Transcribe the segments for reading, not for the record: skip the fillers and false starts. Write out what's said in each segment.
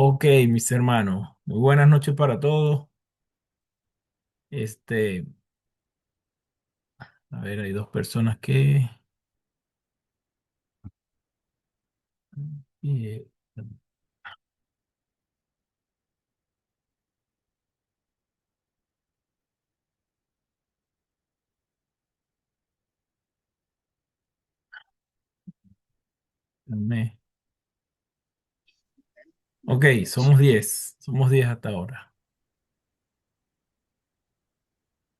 Ok, mis hermanos, muy buenas noches para todos. Este, a ver, hay dos personas que... eh, me- Ok, somos 10 hasta ahora.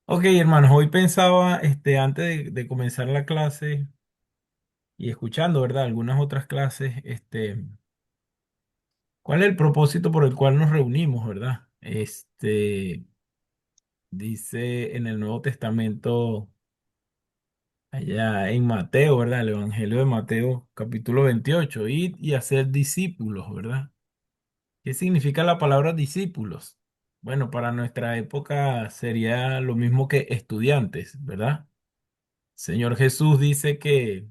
Ok, hermanos, hoy pensaba, antes de comenzar la clase y escuchando, ¿verdad? Algunas otras clases, ¿cuál es el propósito por el cual nos reunimos, ¿verdad? Dice en el Nuevo Testamento. Allá en Mateo, ¿verdad? El Evangelio de Mateo, capítulo 28, ir y hacer discípulos, ¿verdad? ¿Qué significa la palabra discípulos? Bueno, para nuestra época sería lo mismo que estudiantes, ¿verdad? Señor Jesús dice que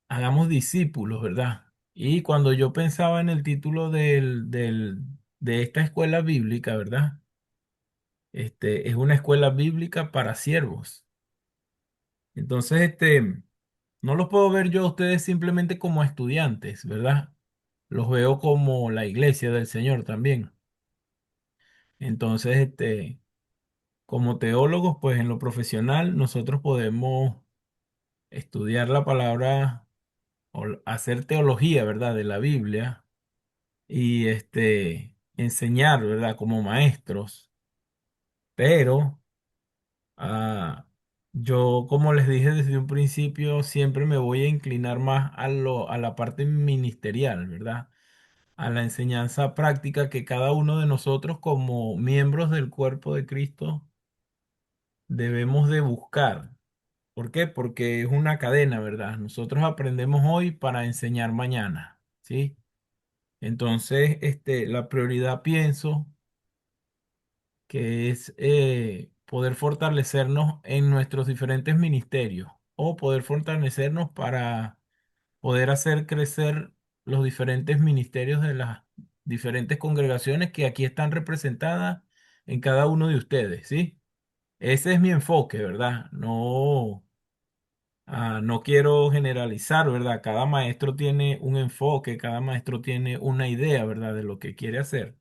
hagamos discípulos, ¿verdad? Y cuando yo pensaba en el título de esta escuela bíblica, ¿verdad? Es una escuela bíblica para siervos. Entonces, no los puedo ver yo a ustedes simplemente como estudiantes, ¿verdad? Los veo como la iglesia del Señor también. Entonces, como teólogos, pues en lo profesional nosotros podemos estudiar la palabra o hacer teología, ¿verdad? De la Biblia y enseñar, ¿verdad? Como maestros. Pero yo, como les dije desde un principio, siempre me voy a inclinar más a la parte ministerial, ¿verdad? A la enseñanza práctica que cada uno de nosotros como miembros del cuerpo de Cristo debemos de buscar. ¿Por qué? Porque es una cadena, ¿verdad? Nosotros aprendemos hoy para enseñar mañana, ¿sí? Entonces, la prioridad pienso que es poder fortalecernos en nuestros diferentes ministerios o poder fortalecernos para poder hacer crecer los diferentes ministerios de las diferentes congregaciones que aquí están representadas en cada uno de ustedes, ¿sí? Ese es mi enfoque, ¿verdad? No, no quiero generalizar, ¿verdad? Cada maestro tiene un enfoque, cada maestro tiene una idea, ¿verdad? De lo que quiere hacer.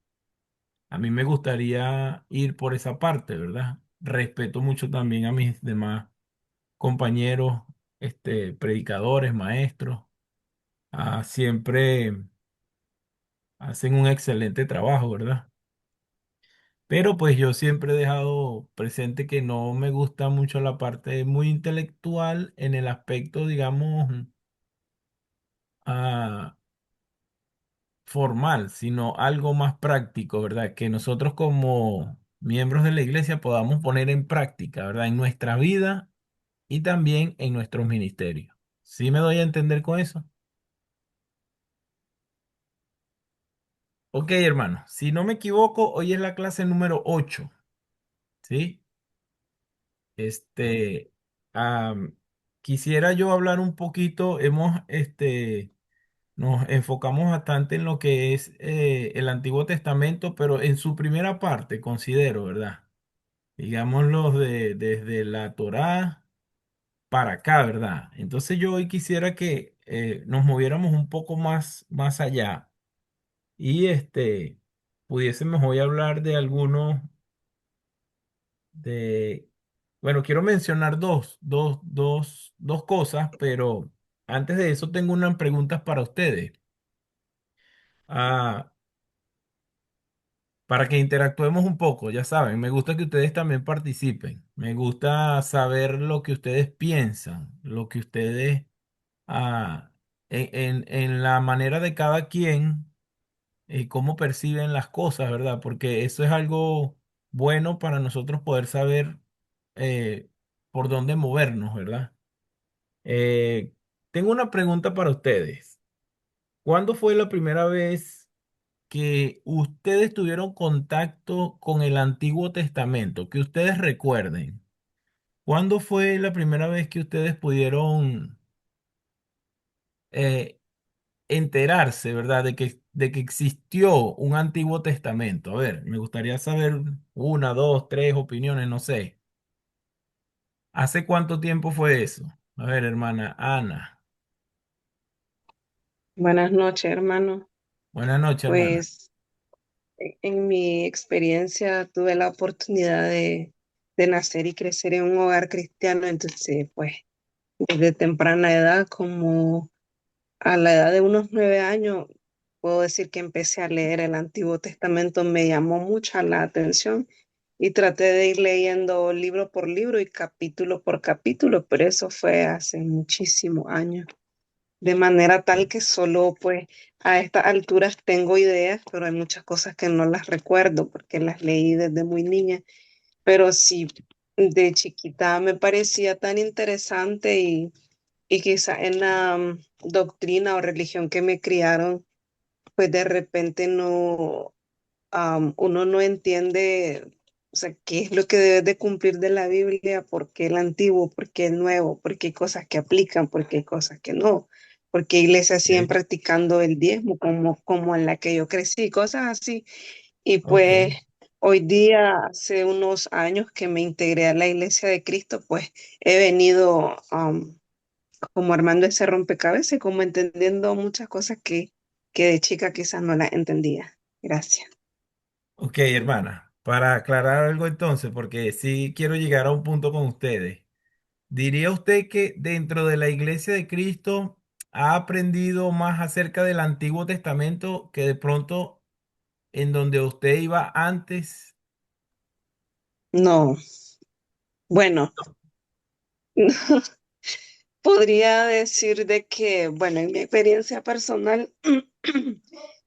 A mí me gustaría ir por esa parte, ¿verdad? Respeto mucho también a mis demás compañeros, predicadores, maestros. Siempre hacen un excelente trabajo, ¿verdad? Pero pues yo siempre he dejado presente que no me gusta mucho la parte muy intelectual en el aspecto, digamos, ah, formal, sino algo más práctico, ¿verdad? Que nosotros como miembros de la iglesia podamos poner en práctica, ¿verdad? En nuestra vida y también en nuestros ministerios. ¿Sí me doy a entender con eso? Ok, hermano, si no me equivoco, hoy es la clase número 8, ¿sí? Este, am, quisiera yo hablar un poquito, nos enfocamos bastante en lo que es el Antiguo Testamento, pero en su primera parte, considero, ¿verdad? Digámoslo desde la Torá para acá, ¿verdad? Entonces yo hoy quisiera que nos moviéramos un poco más allá y pudiésemos hoy hablar de algunos de, bueno, quiero mencionar dos cosas, pero antes de eso tengo unas preguntas para ustedes, ah, para que interactuemos un poco, ya saben, me gusta que ustedes también participen, me gusta saber lo que ustedes piensan, lo que ustedes, ah, en la manera de cada quien, cómo perciben las cosas, ¿verdad? Porque eso es algo bueno para nosotros poder saber eh, por dónde movernos, ¿verdad? Eh, Tengo una pregunta para ustedes. ¿Cuándo fue la primera vez que ustedes tuvieron contacto con el Antiguo Testamento? Que ustedes recuerden. ¿Cuándo fue la primera vez que ustedes pudieron enterarse, ¿verdad? De que existió un Antiguo Testamento. A ver, me gustaría saber una, dos, tres opiniones, no sé. ¿Hace cuánto tiempo fue eso? A ver, hermana Ana. Buenas noches, hermano. Buenas noches, hermana. Pues en mi experiencia tuve la oportunidad de nacer y crecer en un hogar cristiano, entonces pues desde temprana edad, como a la edad de unos 9 años, puedo decir que empecé a leer el Antiguo Testamento, me llamó mucha la atención y traté de ir leyendo libro por libro y capítulo por capítulo, pero eso fue hace muchísimos años. De manera tal que solo pues a estas alturas tengo ideas, pero hay muchas cosas que no las recuerdo porque las leí desde muy niña, pero sí, de chiquita me parecía tan interesante y quizá en la doctrina o religión que me criaron, pues de repente no, uno no entiende, o sea, qué es lo que debes de cumplir de la Biblia, por qué el antiguo, por qué el nuevo, por qué hay cosas que aplican, por qué hay cosas que no, por qué iglesias siguen Ok, practicando el diezmo como en la que yo crecí, cosas así. Y ok, pues hoy día, hace unos años que me integré a la Iglesia de Cristo, pues he venido como armando ese rompecabezas y como entendiendo muchas cosas que de chica quizás no las entendía. Gracias. ok, hermana. Para aclarar algo entonces, porque sí quiero llegar a un punto con ustedes. ¿Diría usted que dentro de la Iglesia de Cristo ha aprendido más acerca del Antiguo Testamento que de pronto en donde usted iba antes? No, bueno, podría decir de que, bueno, en mi experiencia personal,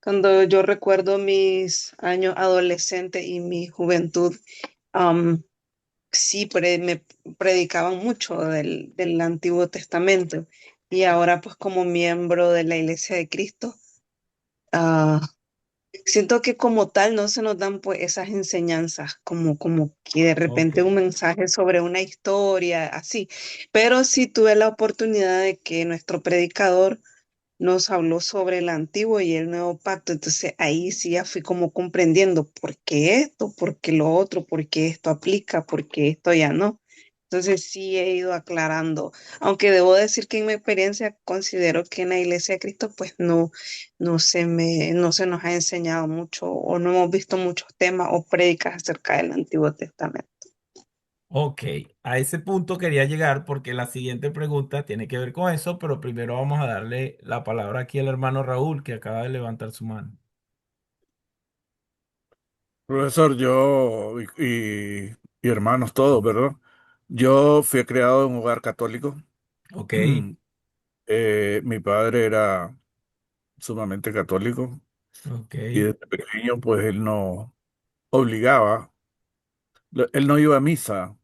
cuando yo recuerdo mis años adolescentes y mi juventud, am, sí, me predicaban mucho del Antiguo Testamento y ahora pues como miembro de la Iglesia de Cristo, ah, siento que como tal no se nos dan pues esas enseñanzas, como que de Ok. repente un mensaje sobre una historia, así. Pero sí tuve la oportunidad de que nuestro predicador nos habló sobre el antiguo y el nuevo pacto. Entonces ahí sí ya fui como comprendiendo por qué esto, por qué lo otro, por qué esto aplica, por qué esto ya no. Entonces sí he ido aclarando, aunque debo decir que en mi experiencia considero que en la Iglesia de Cristo pues no se nos ha enseñado mucho o no hemos visto muchos temas o prédicas acerca del Antiguo Testamento. Ok, a ese punto quería llegar porque la siguiente pregunta tiene que ver con eso, pero primero vamos a darle la palabra aquí al hermano Raúl que acaba de levantar su mano. Profesor, y hermanos todos, ¿verdad? Yo fui criado en un hogar católico. Ok, Mi padre era sumamente católico ok, y desde pequeño pues él no obligaba, él no iba a misa,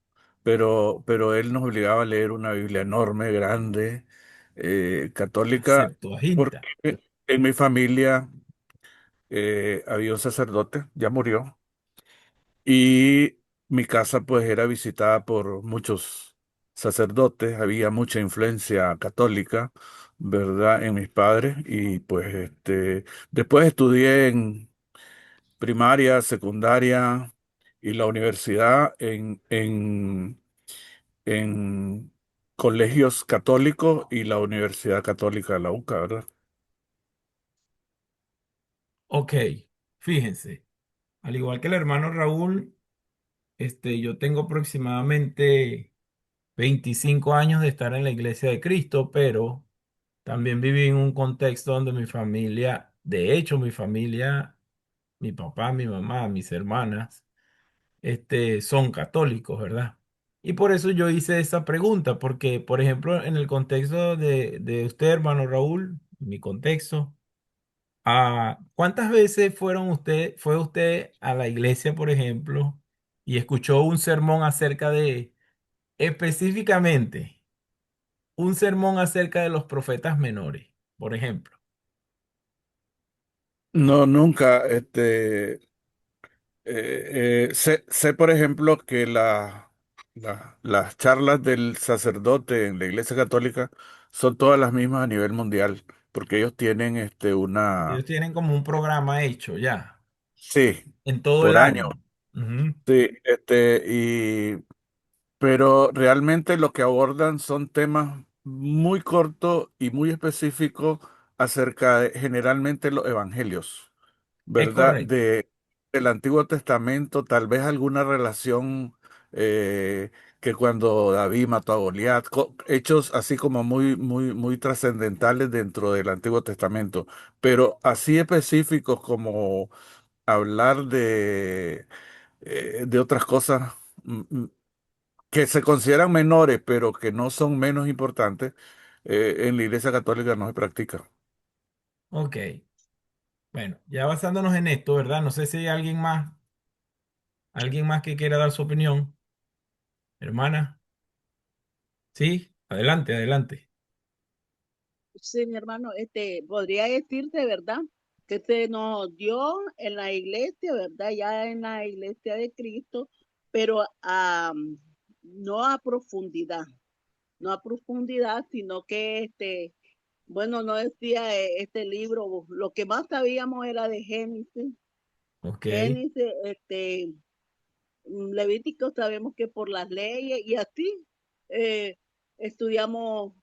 pero él nos obligaba a leer una Biblia enorme, grande, católica, porque Septuaginta. en mi familia había un sacerdote, ya murió. Y mi casa pues era visitada por muchos sacerdotes, había mucha influencia católica, ¿verdad? En mis padres y pues después estudié en primaria, secundaria y la universidad en colegios católicos y la Universidad Católica de la UCA, ¿verdad? Ok, fíjense, al igual que el hermano Raúl, yo tengo aproximadamente 25 años de estar en la Iglesia de Cristo, pero también viví en un contexto donde mi familia, de hecho, mi familia, mi papá, mi mamá, mis hermanas, son católicos, ¿verdad? Y por eso yo hice esa pregunta, porque, por ejemplo, en el contexto de usted, hermano Raúl, mi contexto, ¿cuántas veces fue usted a la iglesia, por ejemplo, y escuchó un sermón acerca de, específicamente, un sermón acerca de los profetas menores, por ejemplo? No, nunca, sé, por ejemplo, que las charlas del sacerdote en la Iglesia Católica son todas las mismas a nivel mundial. porque ellos tienen Ellos tienen como un programa hecho ya, sí, en todo el por año, año. Ujú. sí, pero realmente lo que abordan son temas muy cortos y muy específicos acerca de generalmente los evangelios. Es ¿Verdad? correcto. Del Antiguo Testamento, tal vez alguna relación eh, que cuando David mató a Goliat, hechos así como muy, muy, muy trascendentales dentro del Antiguo Testamento, pero así específicos como hablar de otras cosas que se consideran menores, pero que no son menos importantes, en la Iglesia Católica no se practica. Ok. Bueno, ya basándonos en esto, ¿verdad? No sé si hay alguien más que quiera dar su opinión. Hermana, sí, adelante, adelante. Sí, mi hermano, podría decirte, ¿verdad? Que se nos dio en la iglesia, ¿verdad? Ya en la iglesia de Cristo, pero no a profundidad, no a profundidad, sino que bueno, no decía este libro, lo que más sabíamos era de Génesis, Ok, Génesis, Levítico sabemos que por las leyes y así eh, estudiamos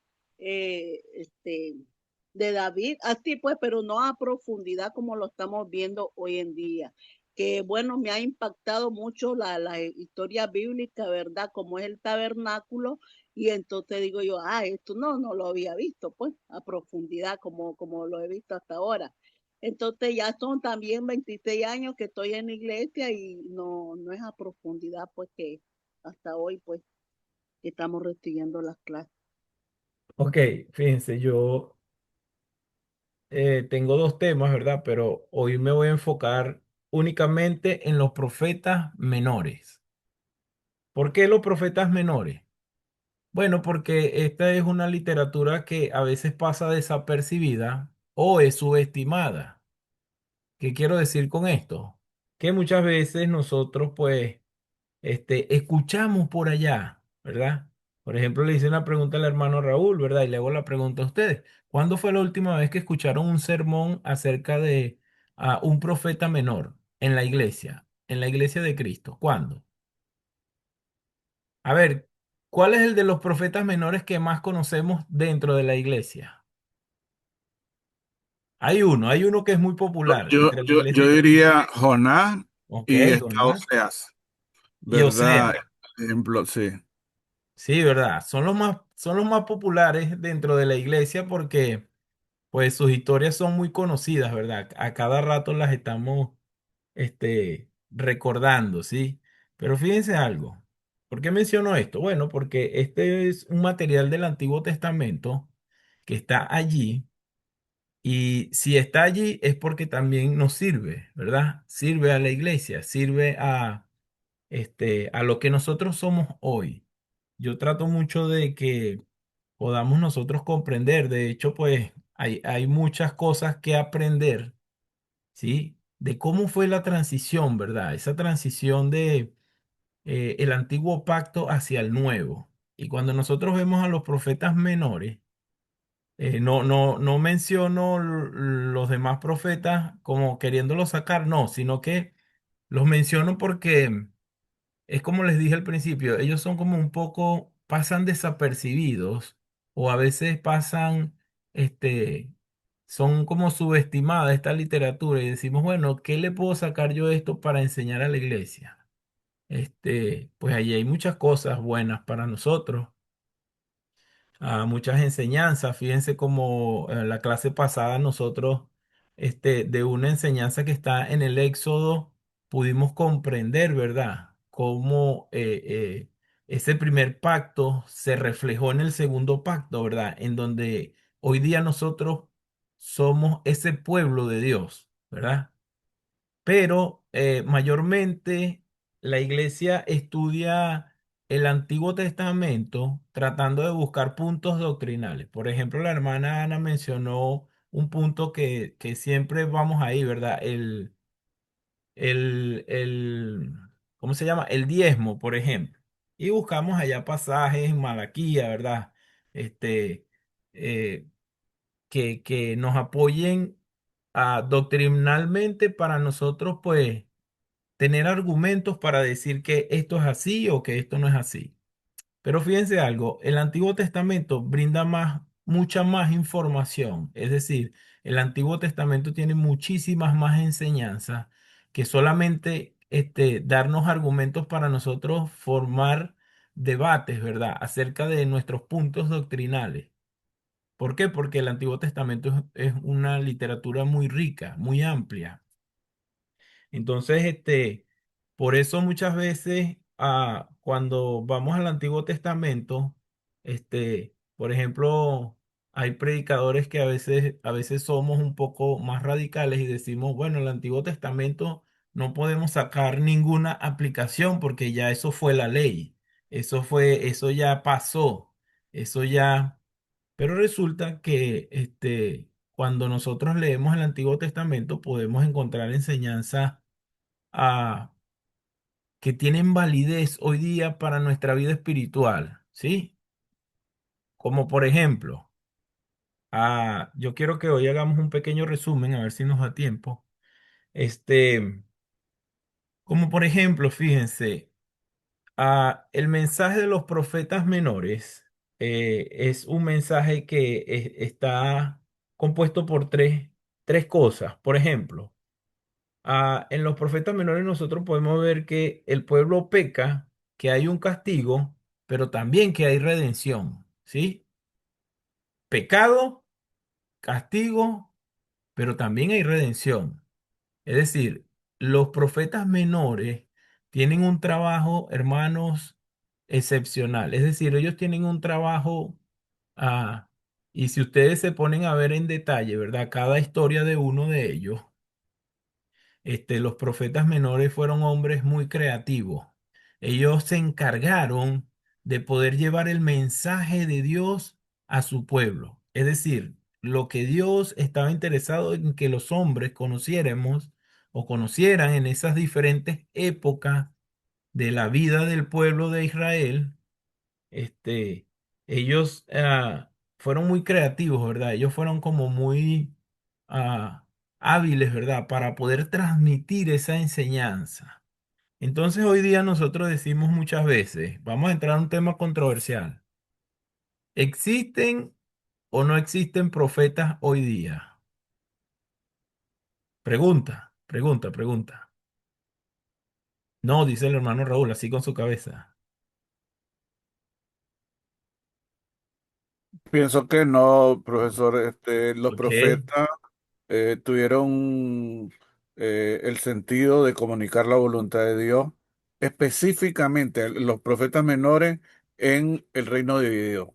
de David, así pues, pero no a profundidad como lo estamos viendo hoy en día. Que bueno, me ha impactado mucho la historia bíblica, ¿verdad? Como es el tabernáculo, y entonces digo yo, esto no lo había visto, pues, a profundidad como lo he visto hasta ahora. Entonces ya son también 26 años que estoy en la iglesia y no es a profundidad, pues que hasta hoy, pues, que estamos recibiendo las clases. ok, fíjense, yo tengo dos temas, ¿verdad? Pero hoy me voy a enfocar únicamente en los profetas menores. ¿Por qué los profetas menores? Bueno, porque esta es una literatura que a veces pasa desapercibida o es subestimada. ¿Qué quiero decir con esto? Que muchas veces nosotros, pues, escuchamos por allá, ¿verdad? Por ejemplo, le hice una pregunta al hermano Raúl, ¿verdad? Y le hago la pregunta a ustedes. ¿Cuándo fue la última vez que escucharon un sermón acerca de un profeta menor en la iglesia de Cristo? ¿Cuándo? A ver, ¿cuál es el de los profetas menores que más conocemos dentro de la iglesia? Hay uno que es muy popular entre la iglesia Yo cristiana. diría Jonás Ok, y está Jonás. Oseas, Y o ¿verdad? sea, Ejemplo, sí. sí, ¿verdad? Son los más populares dentro de la iglesia porque pues sus historias son muy conocidas, ¿verdad? A cada rato las estamos recordando, ¿sí? Pero fíjense algo. ¿Por qué menciono esto? Bueno, porque este es un material del Antiguo Testamento que está allí y si está allí es porque también nos sirve, ¿verdad? Sirve a la iglesia, sirve a lo que nosotros somos hoy. Yo trato mucho de que podamos nosotros comprender. De hecho, pues hay muchas cosas que aprender, ¿sí? De cómo fue la transición, ¿verdad? Esa transición de el antiguo pacto hacia el nuevo. Y cuando nosotros vemos a los profetas menores, no menciono los demás profetas como queriéndolos sacar, no, sino que los menciono porque es como les dije al principio, ellos son como un poco, pasan desapercibidos o a veces pasan, este, son como subestimada esta literatura y decimos, bueno, ¿qué le puedo sacar yo de esto para enseñar a la iglesia? Pues allí hay muchas cosas buenas para nosotros, muchas enseñanzas. Fíjense como la clase pasada nosotros, de una enseñanza que está en el Éxodo, pudimos comprender, ¿verdad? Cómo ese primer pacto se reflejó en el segundo pacto, ¿verdad? En donde hoy día nosotros somos ese pueblo de Dios, ¿verdad? Pero mayormente la iglesia estudia el Antiguo Testamento tratando de buscar puntos doctrinales. Por ejemplo, la hermana Ana mencionó un punto que siempre vamos ahí, ¿verdad? El, ¿cómo se llama? El diezmo, por ejemplo. Y buscamos allá pasajes en Malaquía, ¿verdad? Este, eh, que nos apoyen doctrinalmente para nosotros, pues, tener argumentos para decir que esto es así o que esto no es así. Pero fíjense algo, el Antiguo Testamento brinda mucha más información. Es decir, el Antiguo Testamento tiene muchísimas más enseñanzas que solamente darnos argumentos para nosotros formar debates, ¿verdad? Acerca de nuestros puntos doctrinales. ¿Por qué? Porque el Antiguo Testamento es una literatura muy rica, muy amplia. Entonces, por eso muchas veces cuando vamos al Antiguo Testamento, por ejemplo, hay predicadores que a veces somos un poco más radicales y decimos, bueno, el Antiguo Testamento no podemos sacar ninguna aplicación porque ya eso fue la ley, eso ya pasó, eso ya. Pero resulta que cuando nosotros leemos el Antiguo Testamento podemos encontrar enseñanzas ah, que tienen validez hoy día para nuestra vida espiritual, ¿sí? Como por ejemplo, yo quiero que hoy hagamos un pequeño resumen, a ver si nos da tiempo. Este, como por ejemplo, fíjense, el mensaje de los profetas menores es un mensaje que está compuesto por tres cosas. Por ejemplo, en los profetas menores nosotros podemos ver que el pueblo peca, que hay un castigo, pero también que hay redención, ¿sí? Pecado, castigo, pero también hay redención. Es decir, los profetas menores tienen un trabajo, hermanos, excepcional. Es decir, ellos tienen un trabajo, ah, y si ustedes se ponen a ver en detalle, ¿verdad? Cada historia de uno de ellos. Los profetas menores fueron hombres muy creativos. Ellos se encargaron de poder llevar el mensaje de Dios a su pueblo. Es decir, lo que Dios estaba interesado en que los hombres conociéramos o conocieran en esas diferentes épocas de la vida del pueblo de Israel, ellos fueron muy creativos, ¿verdad? Ellos fueron como muy hábiles, ¿verdad? Para poder transmitir esa enseñanza. Entonces hoy día nosotros decimos muchas veces, vamos a entrar a un tema controversial. ¿Existen o no existen profetas hoy día? Pregunta, pregunta, pregunta. No, dice el hermano Raúl, así con su cabeza. Pienso que no, profesor. Los Ok, profetas tuvieron el sentido de comunicar la voluntad de Dios, específicamente los profetas menores en el reino dividido,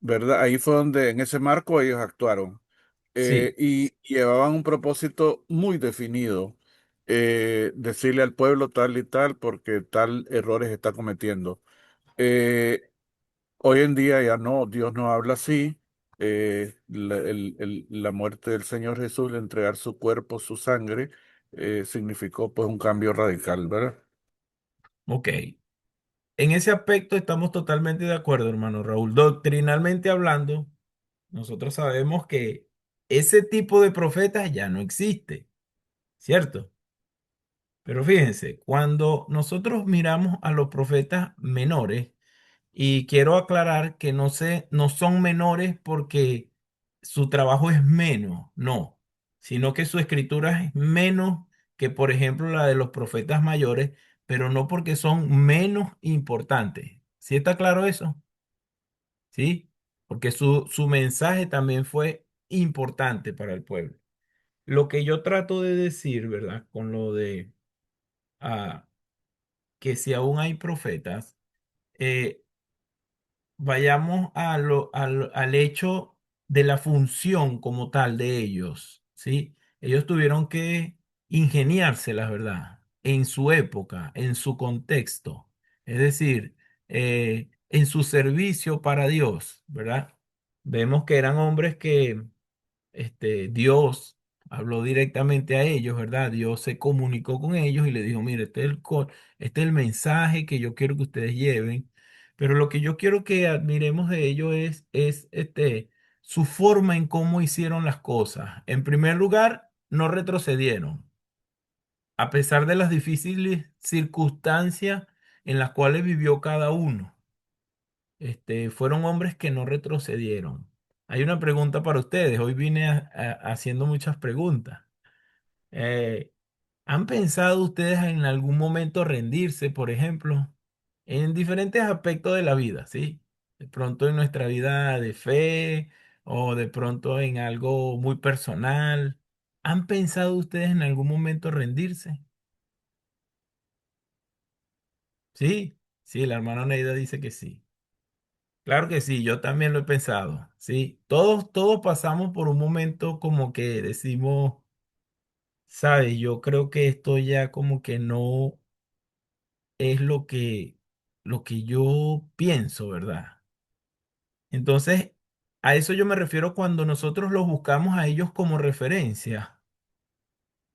¿verdad? Ahí fue donde, en ese marco, ellos actuaron. sí, Y llevaban un propósito muy definido, decirle al pueblo tal y tal porque tal errores está cometiendo. Eh, Hoy en día ya no, Dios no habla así. La muerte del Señor Jesús, el entregar su cuerpo, su sangre, significó pues un cambio radical, ¿verdad? ok. En ese aspecto estamos totalmente de acuerdo, hermano Raúl. Doctrinalmente hablando, nosotros sabemos que ese tipo de profetas ya no existe, ¿cierto? Pero fíjense, cuando nosotros miramos a los profetas menores, y quiero aclarar que no son menores porque su trabajo es menos, no, sino que su escritura es menos que, por ejemplo, la de los profetas mayores, pero no porque son menos importantes. ¿Sí está claro eso? ¿Sí? Porque su mensaje también fue importante para el pueblo. Lo que yo trato de decir, ¿verdad? Con lo de ah, que si aún hay profetas, eh, vayamos al hecho de la función como tal de ellos, ¿sí? Ellos tuvieron que ingeniárselas, ¿verdad? En su época, en su contexto, es decir, en su servicio para Dios, ¿verdad? Vemos que eran hombres que Dios habló directamente a ellos, ¿verdad? Dios se comunicó con ellos y le dijo, mire, este es el mensaje que yo quiero que ustedes lleven, pero lo que yo quiero que admiremos de ellos es su forma en cómo hicieron las cosas. En primer lugar, no retrocedieron, a pesar de las difíciles circunstancias en las cuales vivió cada uno. Fueron hombres que no retrocedieron. Hay una pregunta para ustedes. Hoy vine haciendo muchas preguntas. Eh, ¿Han pensado ustedes en algún momento rendirse, por ejemplo, en diferentes aspectos de la vida, ¿sí? De pronto en nuestra vida de fe o de pronto en algo muy personal. ¿Han pensado ustedes en algún momento rendirse? Sí, sí, la hermana Neida dice que sí. Claro que sí, yo también lo he pensado, sí. Todos pasamos por un momento como que decimos, sabes, yo creo que esto ya como que no es lo que yo pienso, ¿verdad? Entonces, a eso yo me refiero cuando nosotros los buscamos a ellos como referencia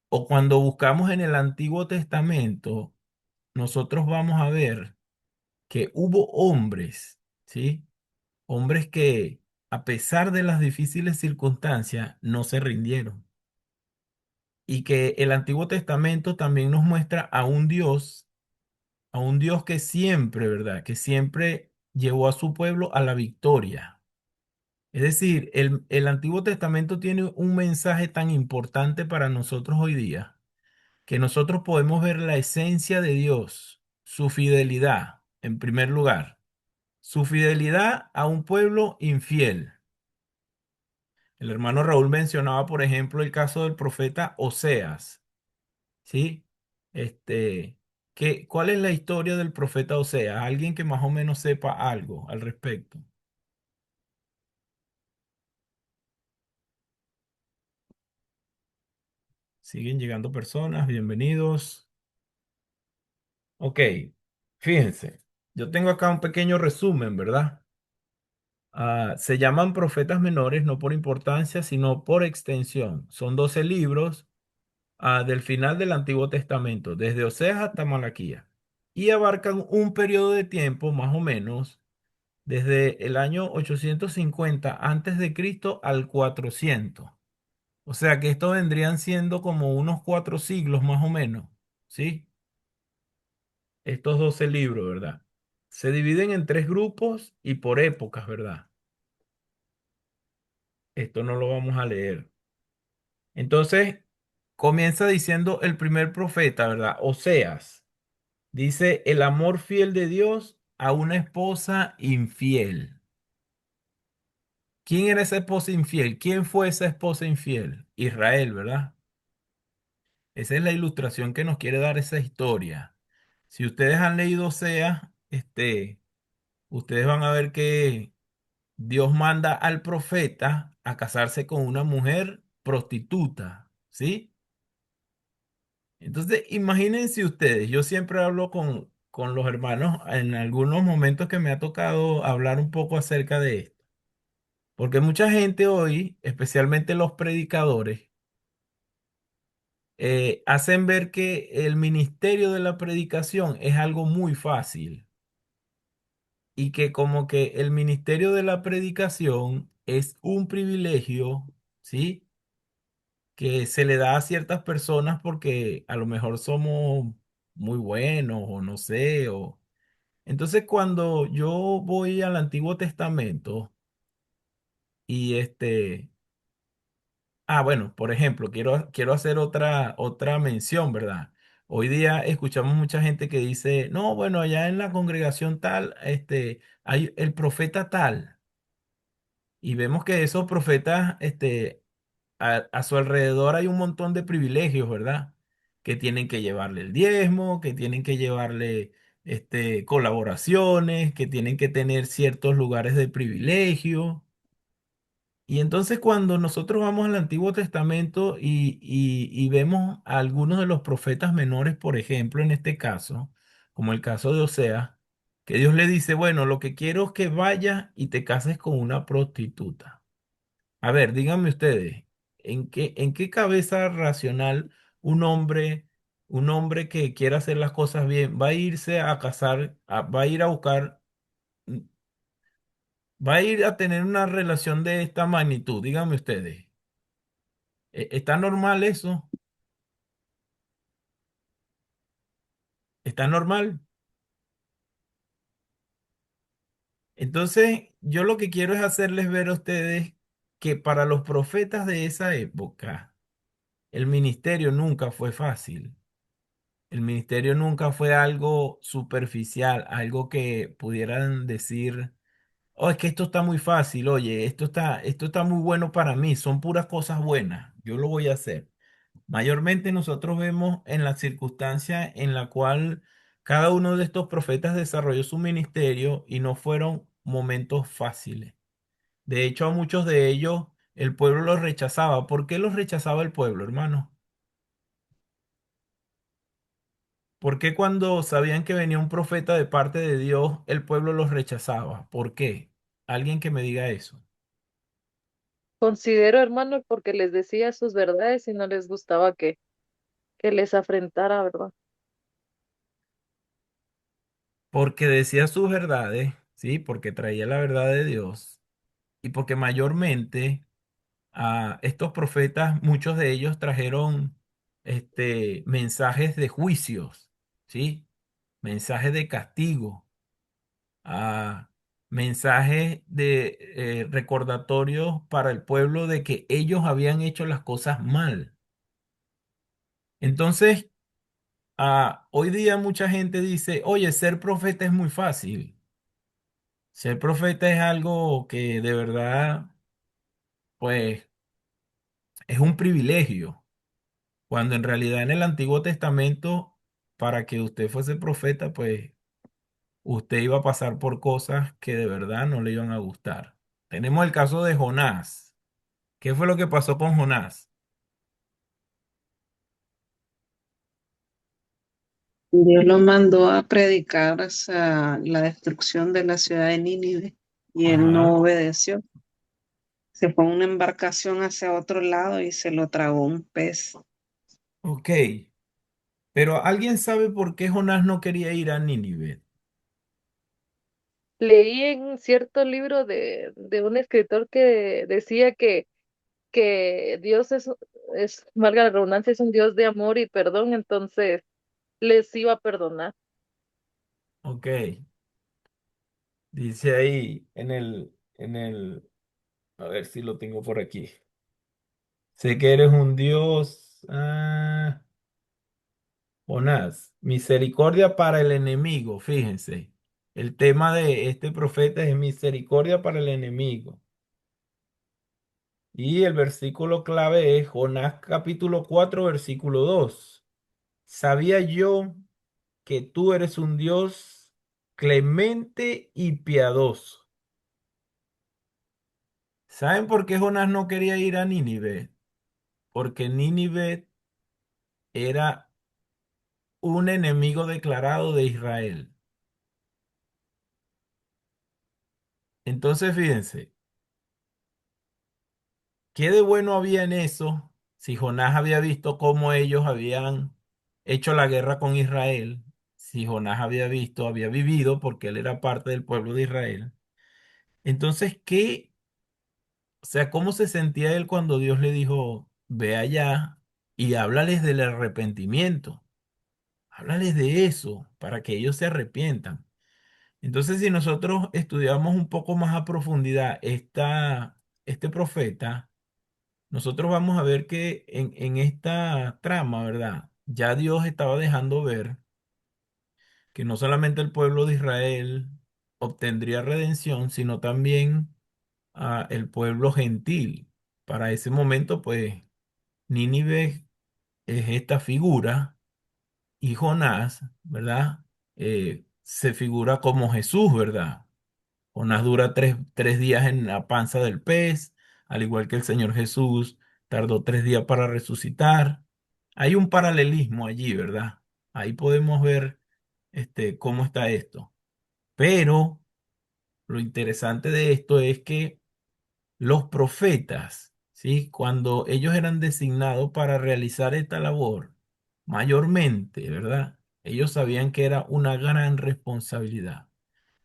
o cuando buscamos en el Antiguo Testamento, nosotros vamos a ver que hubo hombres, ¿sí? Hombres que, a pesar de las difíciles circunstancias, no se rindieron. Y que el Antiguo Testamento también nos muestra a un Dios que siempre, ¿verdad? Que siempre llevó a su pueblo a la victoria. Es decir, el Antiguo Testamento tiene un mensaje tan importante para nosotros hoy día, que nosotros podemos ver la esencia de Dios, su fidelidad, en primer lugar, su fidelidad a un pueblo infiel. El hermano Raúl mencionaba, por ejemplo, el caso del profeta Oseas, ¿sí? Este, ¿cuál es la historia del profeta Oseas? Alguien que más o menos sepa algo al respecto. Siguen llegando personas, bienvenidos. Ok, fíjense, yo tengo acá un pequeño resumen, ¿verdad? Se llaman profetas menores no por importancia, sino por extensión. Son 12 libros del final del Antiguo Testamento, desde Oseas hasta Malaquía, y abarcan un periodo de tiempo más o menos desde el año 850 antes de Cristo al 400. O sea que estos vendrían siendo como unos 4 siglos más o menos, ¿sí? Estos 12 libros, ¿verdad? Se dividen en tres grupos y por épocas, ¿verdad? Esto no lo vamos a leer. Entonces, comienza diciendo el primer profeta, ¿verdad? Oseas. Dice, el amor fiel de Dios a una esposa infiel. ¿Quién era esa esposa infiel? ¿Quién fue esa esposa infiel? Israel, ¿verdad? Esa es la ilustración que nos quiere dar esa historia. Si ustedes han leído Oseas, ustedes van a ver que Dios manda al profeta a casarse con una mujer prostituta, ¿sí? Entonces, imagínense ustedes, yo siempre hablo con los hermanos en algunos momentos que me ha tocado hablar un poco acerca de esto, porque mucha gente hoy, especialmente los predicadores, hacen ver que el ministerio de la predicación es algo muy fácil y que como que el ministerio de la predicación es un privilegio, ¿sí? Que se le da a ciertas personas porque a lo mejor somos muy buenos o no sé, o... Entonces cuando yo voy al Antiguo Testamento y bueno, por ejemplo, quiero hacer otra mención, ¿verdad? Hoy día escuchamos mucha gente que dice, no, bueno, allá en la congregación tal, hay el profeta tal, y vemos que esos profetas, a su alrededor hay un montón de privilegios, ¿verdad? Que tienen que llevarle el diezmo, que tienen que llevarle colaboraciones, que tienen que tener ciertos lugares de privilegio. Y entonces cuando nosotros vamos al Antiguo Testamento y vemos a algunos de los profetas menores, por ejemplo, en este caso, como el caso de Oseas, que Dios le dice, bueno, lo que quiero es que vayas y te cases con una prostituta. A ver, díganme ustedes, ¿en qué cabeza racional un hombre, un hombre que quiera hacer las cosas bien, va a irse a casar, va a ir a buscar, va a ir a tener una relación de esta magnitud? Díganme ustedes. ¿Está normal eso? ¿Está normal? Entonces, yo lo que quiero es hacerles ver a ustedes que para los profetas de esa época, el ministerio nunca fue fácil. El ministerio nunca fue algo superficial, algo que pudieran decir, oh, es que esto está muy fácil, oye, esto está muy bueno para mí, son puras cosas buenas, yo lo voy a hacer. Mayormente nosotros vemos en la circunstancia en la cual cada uno de estos profetas desarrolló su ministerio y no fueron momentos fáciles. De hecho, a muchos de ellos el pueblo los rechazaba. ¿Por qué los rechazaba el pueblo, hermano? ¿Por qué cuando sabían que venía un profeta de parte de Dios, el pueblo los rechazaba? ¿Por qué? Alguien que me diga eso. Considero, hermano, porque les decía sus verdades y no les gustaba que les afrentara, ¿verdad? Porque decía sus verdades, ¿sí? Porque traía la verdad de Dios y porque mayormente a estos profetas, muchos de ellos trajeron mensajes de juicios, ¿sí? Mensajes de castigo, mensajes de recordatorios para el pueblo de que ellos habían hecho las cosas mal. Entonces, hoy día mucha gente dice, oye, ser profeta es muy fácil. Ser profeta es algo que de verdad, pues, es un privilegio. Cuando en realidad en el Antiguo Testamento, para que usted fuese profeta, pues usted iba a pasar por cosas que de verdad no le iban a gustar. Tenemos el caso de Jonás. ¿Qué fue lo que pasó con Jonás? Dios lo mandó a predicar hacia la destrucción de la ciudad de Nínive y él no Ajá, obedeció. Se fue en una embarcación hacia otro lado y se lo tragó un pez. ok. Pero ¿alguien sabe por qué Jonás no quería ir a Nínive? Leí en cierto libro de un escritor que decía que Dios valga la redundancia, es un Dios de amor y perdón, entonces les iba a perdonar. Ok. Dice ahí a ver si lo tengo por aquí. Sé que eres un Dios. Jonás, misericordia para el enemigo, fíjense. El tema de este profeta es misericordia para el enemigo. Y el versículo clave es Jonás capítulo 4 versículo 2. Sabía yo que tú eres un Dios clemente y piadoso. ¿Saben por qué Jonás no quería ir a Nínive? Porque Nínive era un enemigo declarado de Israel. Entonces, fíjense. ¿Qué de bueno había en eso si Jonás había visto cómo ellos habían hecho la guerra con Israel? Si Jonás había visto, había vivido, porque él era parte del pueblo de Israel. Entonces, o sea, cómo se sentía él cuando Dios le dijo, ve allá y háblales del arrepentimiento? Háblales de eso para que ellos se arrepientan. Entonces, si nosotros estudiamos un poco más a profundidad este profeta, nosotros vamos a ver que en esta trama, ¿verdad? Ya Dios estaba dejando ver que no solamente el pueblo de Israel obtendría redención, sino también el pueblo gentil. Para ese momento, pues, Nínive es esta figura y Jonás, ¿verdad? Se figura como Jesús, ¿verdad? Jonás dura tres días en la panza del pez, al igual que el Señor Jesús tardó 3 días para resucitar. Hay un paralelismo allí, ¿verdad? Ahí podemos ver cómo está esto. Pero lo interesante de esto es que los profetas, ¿sí? Cuando ellos eran designados para realizar esta labor, mayormente, ¿verdad? Ellos sabían que era una gran responsabilidad.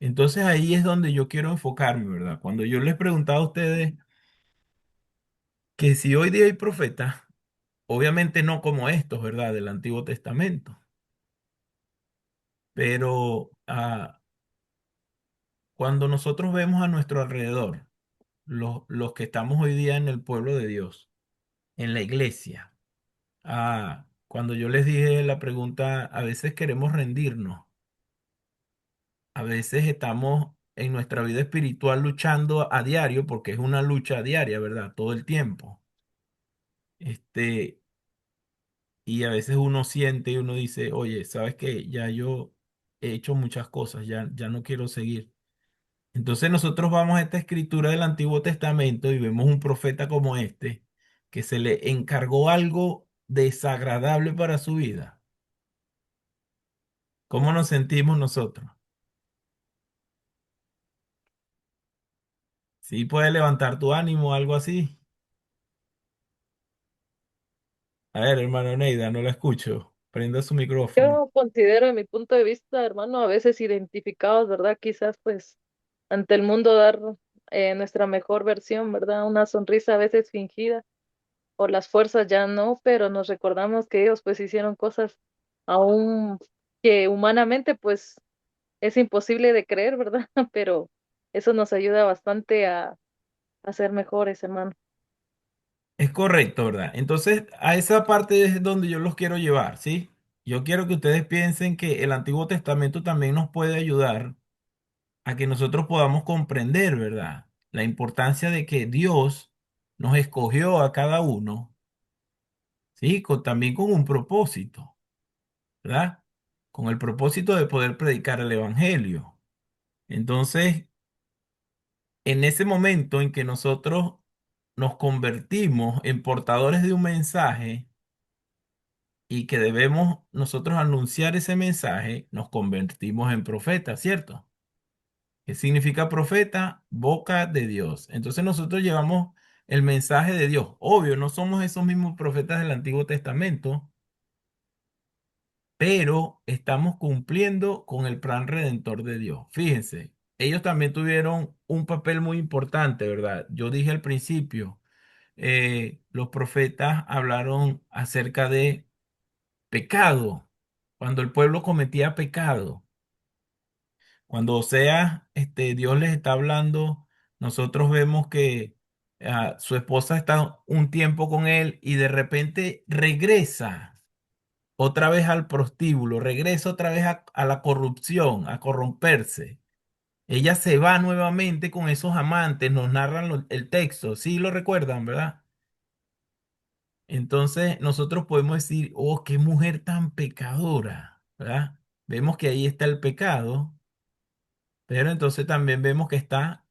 Entonces ahí es donde yo quiero enfocarme, ¿verdad? Cuando yo les preguntaba a ustedes que si hoy día hay profetas, obviamente no como estos, ¿verdad? Del Antiguo Testamento, pero cuando nosotros vemos a nuestro alrededor, los que estamos hoy día en el pueblo de Dios, en la iglesia, cuando yo les dije la pregunta, a veces queremos rendirnos, a veces estamos en nuestra vida espiritual luchando a diario, porque es una lucha diaria, ¿verdad? Todo el tiempo. Este, y a veces uno siente y uno dice, oye, ¿sabes qué? Ya yo he hecho muchas cosas, ya no quiero seguir. Entonces nosotros vamos a esta escritura del Antiguo Testamento y vemos un profeta como este, que se le encargó algo desagradable para su vida. ¿Cómo nos sentimos nosotros? ¿Sí puede levantar tu ánimo o algo así? A ver, hermano Neida, no la escucho. Prenda su micrófono. Yo considero, en mi punto de vista, hermano, a veces identificados, ¿verdad? Quizás, pues, ante el mundo dar nuestra mejor versión, ¿verdad? Una sonrisa a veces fingida, o las fuerzas ya no, pero nos recordamos que ellos, pues, hicieron cosas aún que humanamente, pues, es imposible de creer, ¿verdad? Pero eso nos ayuda bastante a ser mejores, hermano. Es correcto, ¿verdad? Entonces, a esa parte es donde yo los quiero llevar, ¿sí? Yo quiero que ustedes piensen que el Antiguo Testamento también nos puede ayudar a que nosotros podamos comprender, ¿verdad? La importancia de que Dios nos escogió a cada uno, ¿sí? También con un propósito, ¿verdad? Con el propósito de poder predicar el Evangelio. Entonces, en ese momento en que nosotros nos convertimos en portadores de un mensaje y que debemos nosotros anunciar ese mensaje, nos convertimos en profetas, ¿cierto? ¿Qué significa profeta? Boca de Dios. Entonces nosotros llevamos el mensaje de Dios. Obvio, no somos esos mismos profetas del Antiguo Testamento, pero estamos cumpliendo con el plan redentor de Dios. Fíjense, ellos también tuvieron un papel muy importante, ¿verdad? Yo dije al principio, los profetas hablaron acerca de pecado, cuando el pueblo cometía pecado. Cuando Oseas, Dios les está hablando, nosotros vemos que su esposa está un tiempo con él y de repente regresa otra vez al prostíbulo, regresa otra vez a la corrupción, a corromperse. Ella se va nuevamente con esos amantes, nos narran el texto, sí lo recuerdan, ¿verdad? Entonces nosotros podemos decir, oh, qué mujer tan pecadora, ¿verdad? Vemos que ahí está el pecado, pero entonces también vemos que está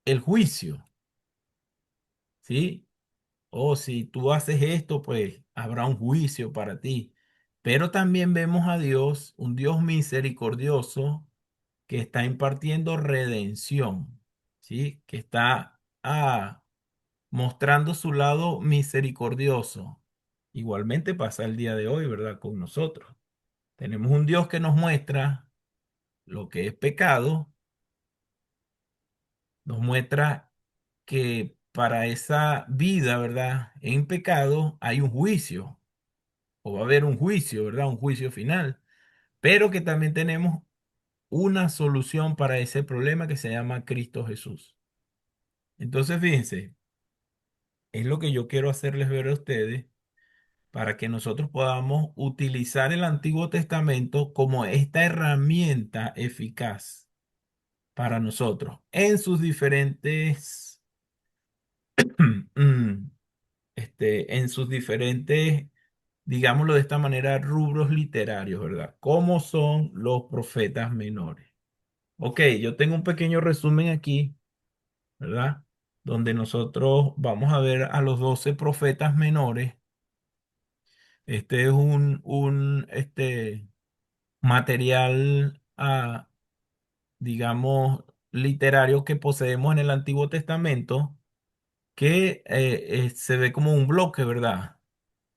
el juicio, ¿sí? Oh, si tú haces esto, pues habrá un juicio para ti. Pero también vemos a Dios, un Dios misericordioso, que está impartiendo redención, ¿sí? Que está mostrando su lado misericordioso. Igualmente pasa el día de hoy, ¿verdad? Con nosotros. Tenemos un Dios que nos muestra lo que es pecado, nos muestra que para esa vida, ¿verdad? En pecado hay un juicio, o va a haber un juicio, ¿verdad? Un juicio final, pero que también tenemos una solución para ese problema que se llama Cristo Jesús. Entonces, fíjense, es lo que yo quiero hacerles ver a ustedes para que nosotros podamos utilizar el Antiguo Testamento como esta herramienta eficaz para nosotros en sus diferentes, mm, en sus diferentes, digámoslo de esta manera, rubros literarios, ¿verdad? ¿Cómo son los profetas menores? Ok, yo tengo un pequeño resumen aquí, ¿verdad? Donde nosotros vamos a ver a los 12 profetas menores. Este es un material, digamos, literario que poseemos en el Antiguo Testamento que se ve como un bloque, ¿verdad?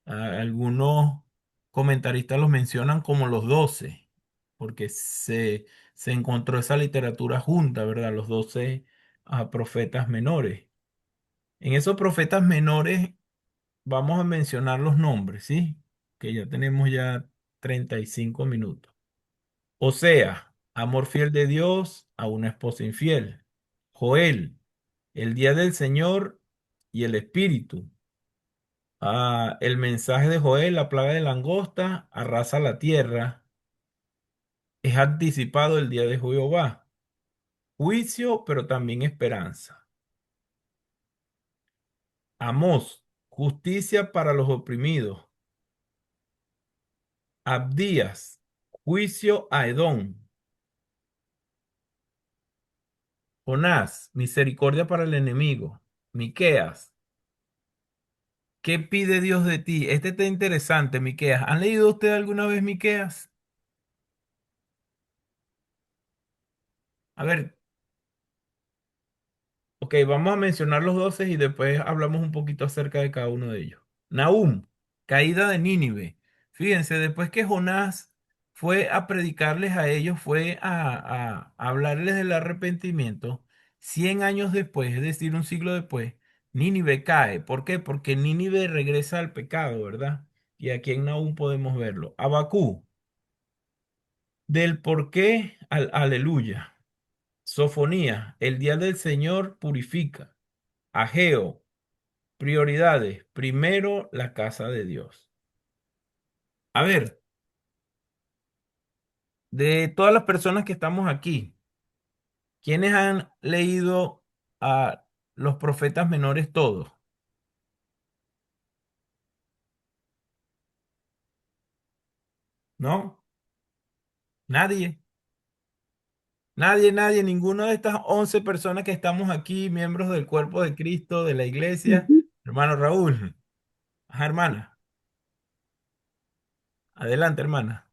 Algunos comentaristas los mencionan como los 12. porque se encontró esa literatura junta, ¿verdad? Los 12 profetas menores. En esos profetas menores vamos a mencionar los nombres, ¿sí? Que ya tenemos ya 35 minutos. O sea, amor fiel de Dios a una esposa infiel. Joel, el día del Señor y el Espíritu. El mensaje de Joel, la plaga de langosta, arrasa la tierra. Es anticipado el día de Jehová. Juicio, pero también esperanza. Amós, justicia para los oprimidos. Abdías, juicio a Edom. Jonás, misericordia para el enemigo. Miqueas, ¿qué pide Dios de ti? Este está interesante, Miqueas. ¿Han leído usted alguna vez Miqueas? A ver, ok, vamos a mencionar los 12 y después hablamos un poquito acerca de cada uno de ellos. Nahum, caída de Nínive. Fíjense, después que Jonás fue a predicarles a ellos, fue a hablarles del arrepentimiento, 100 años después, es decir, un siglo después, Nínive cae. ¿Por qué? Porque Nínive regresa al pecado, ¿verdad? Y aquí en Nahum podemos verlo. Abacú, del por qué al aleluya. Sofonía, el día del Señor purifica. Ageo, prioridades. Primero, la casa de Dios. A ver, de todas las personas que estamos aquí, ¿quiénes han leído a los profetas menores todos? ¿No? Nadie. Nadie, ninguna de estas 11 personas que estamos aquí, miembros del cuerpo de Cristo, de la iglesia. Ujú. Hermano Raúl. Ajá, hermana. Adelante, hermana.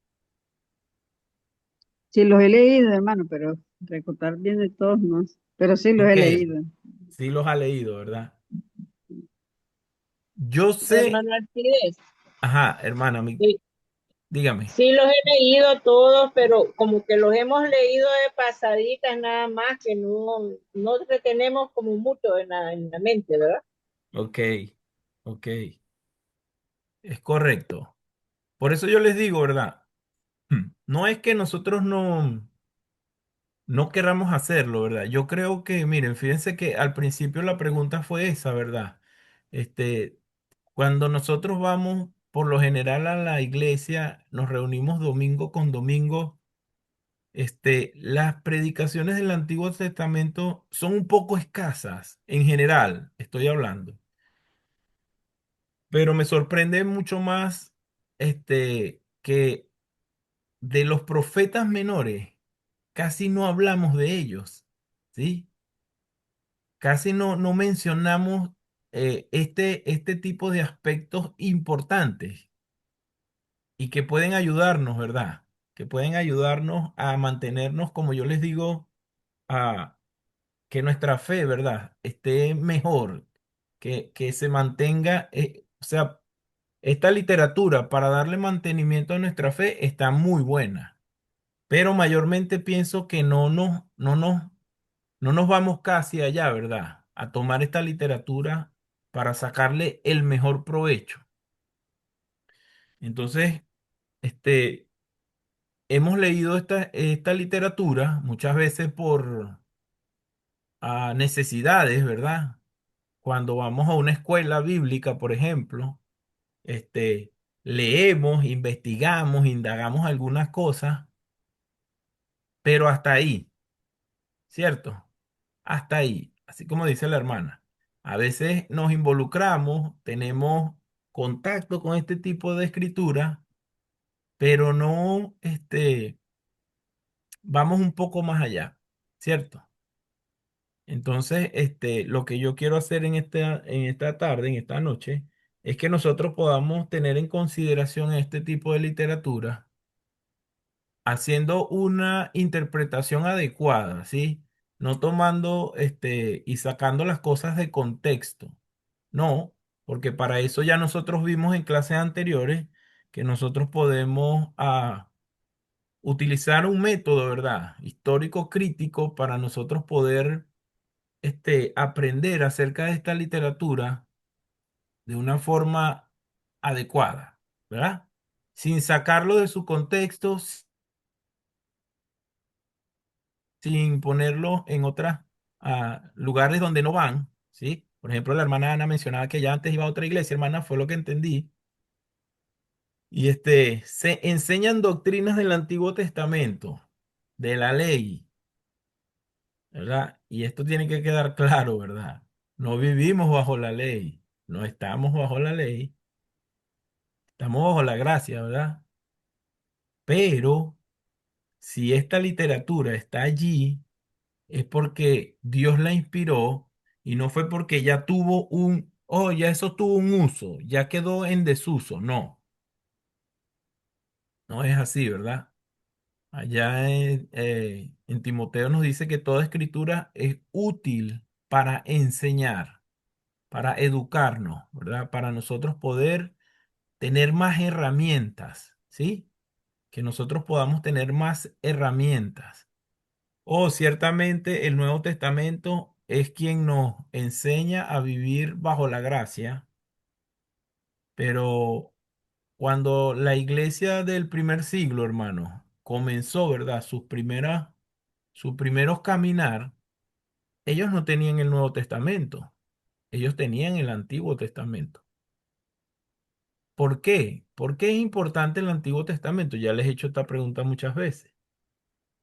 Sí, los he leído, hermano, pero recordar bien de todos no. Pero sí los he Ok, leído. sí los ha leído, ¿verdad? Yo sé, Hermano Alcides, ajá, hermana, sí, dígame. sí los he leído todos, pero como que los hemos leído de pasaditas nada más, que no retenemos como mucho en la mente, ¿verdad? Ok, ok, es correcto. Por eso yo les digo, ¿verdad? No es que nosotros no querramos hacerlo, ¿verdad? Yo creo que, miren, fíjense que al principio la pregunta fue esa, ¿verdad? Este, cuando nosotros vamos por lo general a la iglesia, nos reunimos domingo con domingo. Las predicaciones del Antiguo Testamento son un poco escasas, en general, estoy hablando, pero me sorprende mucho más, que de los profetas menores, casi no hablamos de ellos, ¿sí? Casi no mencionamos este tipo de aspectos importantes y que pueden ayudarnos, ¿verdad? Que pueden ayudarnos a mantenernos, como yo les digo, a que nuestra fe, ¿verdad? Esté mejor, que se mantenga, o sea, esta literatura para darle mantenimiento a nuestra fe está muy buena, pero mayormente pienso que no nos vamos casi allá, ¿verdad? A tomar esta literatura para sacarle el mejor provecho. Entonces, este, hemos leído esta literatura muchas veces por necesidades, ¿verdad? Cuando vamos a una escuela bíblica, por ejemplo, leemos, investigamos, indagamos algunas cosas, pero hasta ahí, ¿cierto? Hasta ahí, así como dice la hermana. A veces nos involucramos, tenemos contacto con este tipo de escritura, pero no, vamos un poco más allá, ¿cierto? Entonces, lo que yo quiero hacer en esta tarde, en esta noche, es que nosotros podamos tener en consideración este tipo de literatura, haciendo una interpretación adecuada, ¿sí? No tomando, y sacando las cosas de contexto. No, porque para eso ya nosotros vimos en clases anteriores que nosotros podemos utilizar un método, ¿verdad? Histórico crítico para nosotros poder aprender acerca de esta literatura de una forma adecuada, ¿verdad? Sin sacarlo de su contexto, sin ponerlo en otros lugares donde no van, ¿sí? Por ejemplo, la hermana Ana mencionaba que ya antes iba a otra iglesia, hermana, fue lo que entendí. Y se enseñan doctrinas del Antiguo Testamento, de la ley, ¿verdad? Y esto tiene que quedar claro, ¿verdad? No vivimos bajo la ley, no estamos bajo la ley, estamos bajo la gracia, ¿verdad? Pero si esta literatura está allí, es porque Dios la inspiró y no fue porque ya tuvo ya eso tuvo un uso, ya quedó en desuso. No, no es así, ¿verdad? Allá en Timoteo nos dice que toda escritura es útil para enseñar, para educarnos, ¿verdad? Para nosotros poder tener más herramientas, ¿sí? Que nosotros podamos tener más herramientas. Oh, ciertamente el Nuevo Testamento es quien nos enseña a vivir bajo la gracia, pero cuando la iglesia del primer siglo, hermano, comenzó, ¿verdad? Sus primeros caminar, ellos no tenían el Nuevo Testamento, ellos tenían el Antiguo Testamento. ¿Por qué? ¿Por qué es importante el Antiguo Testamento? Ya les he hecho esta pregunta muchas veces.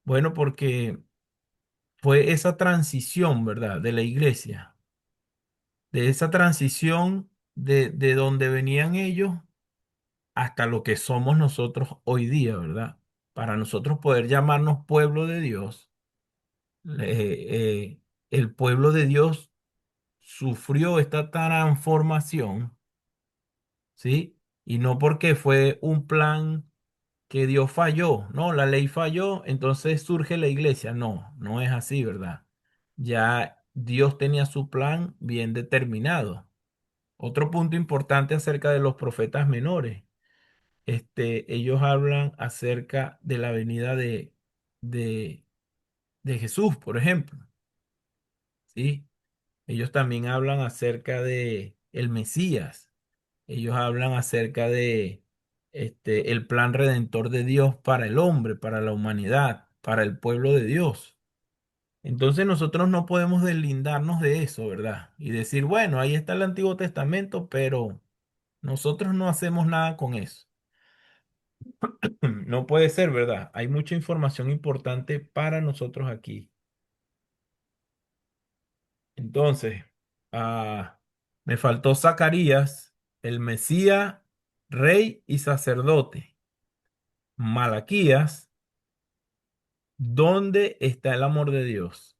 Bueno, porque fue esa transición, ¿verdad? De la iglesia, de esa transición de donde venían ellos hasta lo que somos nosotros hoy día, ¿verdad? Para nosotros poder llamarnos pueblo de Dios, el pueblo de Dios sufrió esta transformación, ¿sí? Y no porque fue un plan que Dios falló, no, la ley falló, entonces surge la iglesia. No, no es así, ¿verdad? Ya Dios tenía su plan bien determinado. Otro punto importante acerca de los profetas menores. Ellos hablan acerca de la venida de, de Jesús, por ejemplo, ¿sí? Ellos también hablan acerca de el Mesías. Ellos hablan acerca de el plan redentor de Dios para el hombre, para la humanidad, para el pueblo de Dios. Entonces nosotros no podemos deslindarnos de eso, ¿verdad? Y decir, bueno, ahí está el Antiguo Testamento, pero nosotros no hacemos nada con eso. No puede ser, ¿verdad? Hay mucha información importante para nosotros aquí. Entonces, ah, me faltó Zacarías, el Mesías, rey y sacerdote. Malaquías, ¿dónde está el amor de Dios?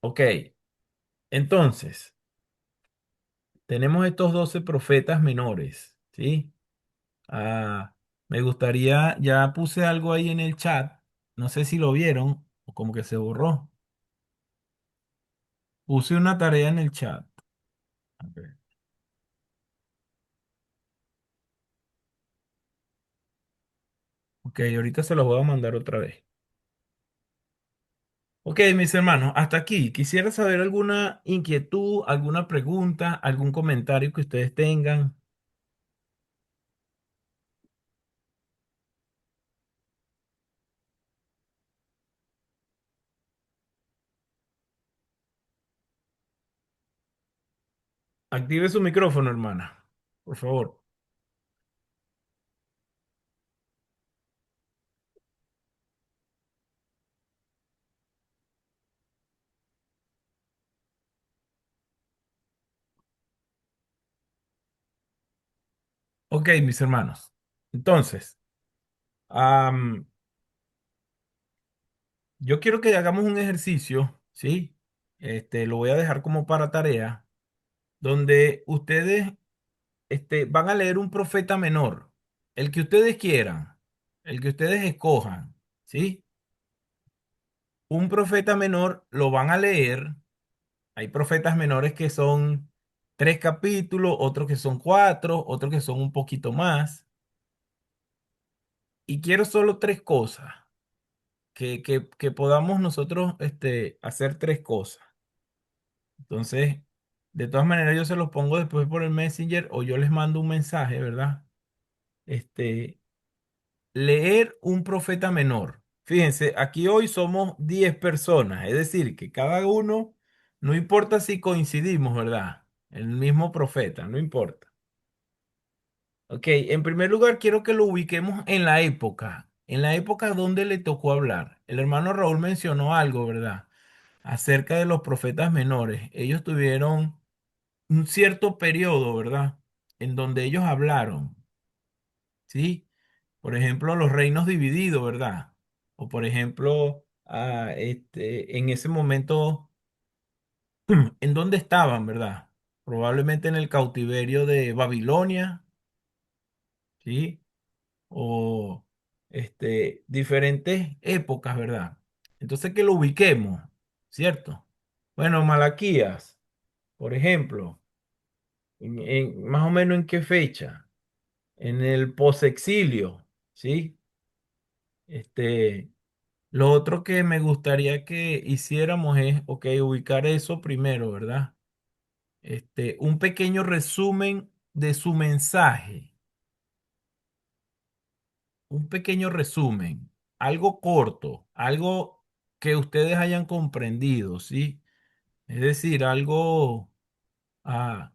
Ok, entonces, tenemos estos 12 profetas menores, ¿sí? Ah, me gustaría, ya puse algo ahí en el chat, no sé si lo vieron o como que se borró. Puse una tarea en el chat. A ver. Ok, ahorita se los voy a mandar otra vez. Ok, mis hermanos, hasta aquí. Quisiera saber alguna inquietud, alguna pregunta, algún comentario que ustedes tengan. Active su micrófono, hermana, por favor. Ok, mis hermanos. Entonces, am, yo quiero que hagamos un ejercicio, ¿sí? Lo voy a dejar como para tarea, donde ustedes, van a leer un profeta menor, el que ustedes quieran, el que ustedes escojan, ¿sí? Un profeta menor lo van a leer. Hay profetas menores que son 3 capítulos, otros que son 4, otros que son un poquito más. y quiero solo tres cosas, que podamos nosotros hacer tres cosas. Entonces, de todas maneras, yo se los pongo después por el Messenger o yo les mando un mensaje, ¿verdad? Este, leer un profeta menor. Fíjense, aquí hoy somos 10 personas, es decir, que cada uno, no importa si coincidimos, ¿verdad? El mismo profeta, no importa. Ok, en primer lugar, quiero que lo ubiquemos en la época donde le tocó hablar. El hermano Raúl mencionó algo, ¿verdad? Acerca de los profetas menores. Ellos tuvieron un cierto periodo, ¿verdad? En donde ellos hablaron, ¿sí? Por ejemplo, los reinos divididos, ¿verdad? O por ejemplo, en ese momento, ¿en dónde estaban, verdad? Probablemente en el cautiverio de Babilonia, ¿sí? O diferentes épocas, ¿verdad? Entonces que lo ubiquemos, ¿cierto? Bueno, Malaquías, por ejemplo, más o menos en qué fecha, en el posexilio, ¿sí? Este, lo otro que me gustaría que hiciéramos es, ok, ubicar eso primero, ¿verdad? Un pequeño resumen de su mensaje, un pequeño resumen, algo corto, algo que ustedes hayan comprendido, ¿sí? Es decir, algo ah,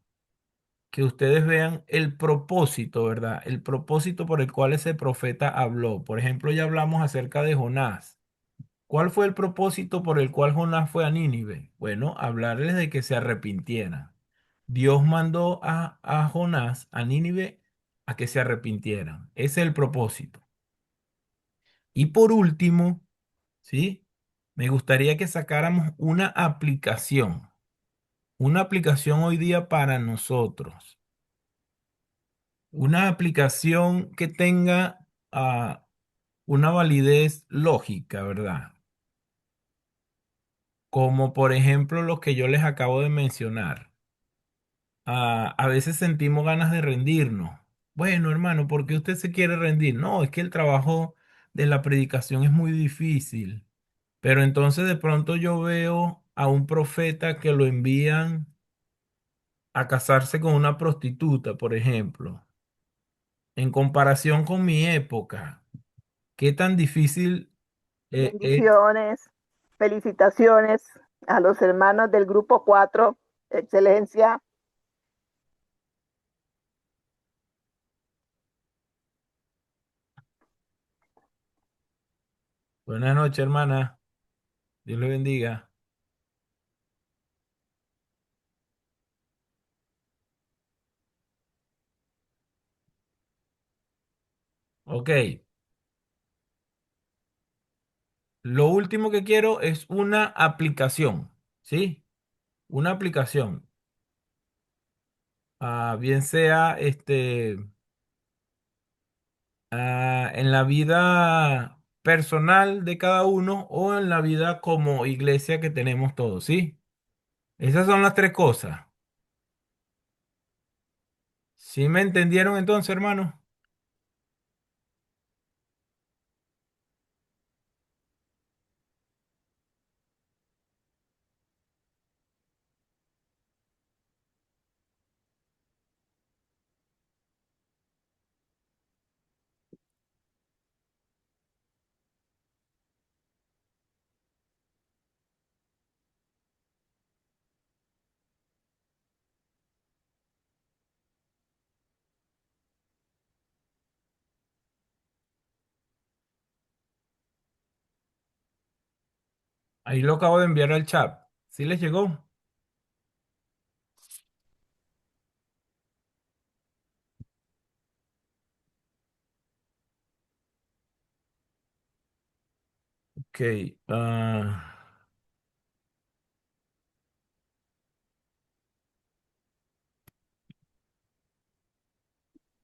que ustedes vean el propósito, ¿verdad? El propósito por el cual ese profeta habló. Por ejemplo, ya hablamos acerca de Jonás. ¿Cuál fue el propósito por el cual Jonás fue a Nínive? Bueno, hablarles de que se arrepintieran. Dios mandó a Jonás, a Nínive, a que se arrepintieran. Ese es el propósito. Y por último, ¿sí? Me gustaría que sacáramos una aplicación hoy día para nosotros, una aplicación que tenga una validez lógica, ¿verdad? Como por ejemplo lo que yo les acabo de mencionar. A veces sentimos ganas de rendirnos. Bueno, hermano, ¿por qué usted se quiere rendir? No, es que el trabajo de la predicación es muy difícil. Pero entonces de pronto yo veo a un profeta que lo envían a casarse con una prostituta, por ejemplo. En comparación con mi época, ¿qué tan difícil es? Bendiciones, felicitaciones a los hermanos del grupo 4, excelencia. Buenas noches, hermana. Dios le bendiga. Ok. Lo último que quiero es una aplicación, ¿sí? Una aplicación. Bien sea en la vida personal de cada uno o en la vida como iglesia que tenemos todos, ¿sí? Esas son las tres cosas. ¿Sí me entendieron entonces, hermano? Ahí lo acabo de enviar al chat. ¿Sí les llegó? Ok.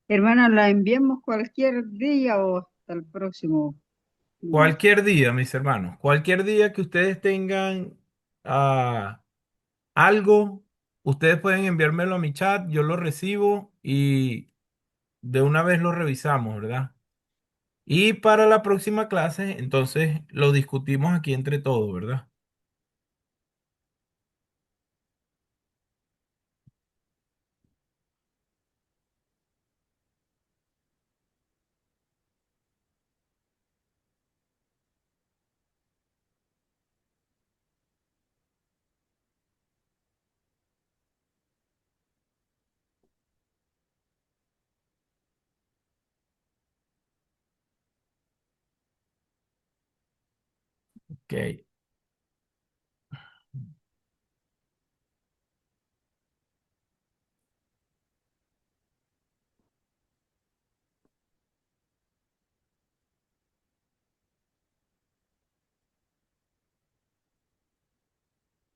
Hermana, ¿la enviamos cualquier día o hasta el próximo lunes? Cualquier día, mis hermanos, cualquier día que ustedes tengan ah, algo, ustedes pueden enviármelo a mi chat, yo lo recibo y de una vez lo revisamos, ¿verdad? Y para la próxima clase, entonces lo discutimos aquí entre todos, ¿verdad? Ok,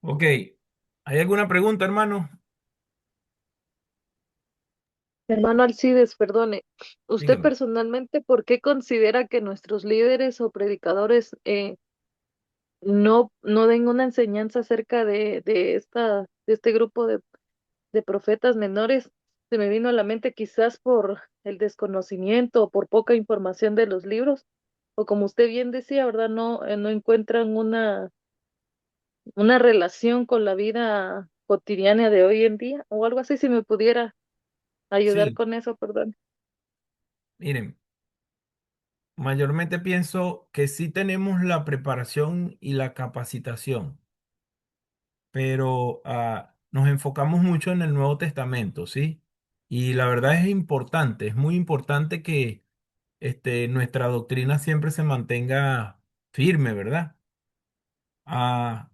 ok. ¿Hay alguna pregunta, hermano? Hermano Alcides, perdone, usted Dígame. personalmente, ¿por qué considera que nuestros líderes o predicadores no den una enseñanza acerca de este grupo de profetas menores? Se me vino a la mente quizás por el desconocimiento o por poca información de los libros, o como usted bien decía, ¿verdad? No encuentran una relación con la vida cotidiana de hoy en día, o algo así, si me pudiera ayudar Sí, con eso, perdón. miren, mayormente pienso que sí tenemos la preparación y la capacitación, pero nos enfocamos mucho en el Nuevo Testamento, ¿sí? Y la verdad es importante, es muy importante que nuestra doctrina siempre se mantenga firme, ¿verdad? Ah,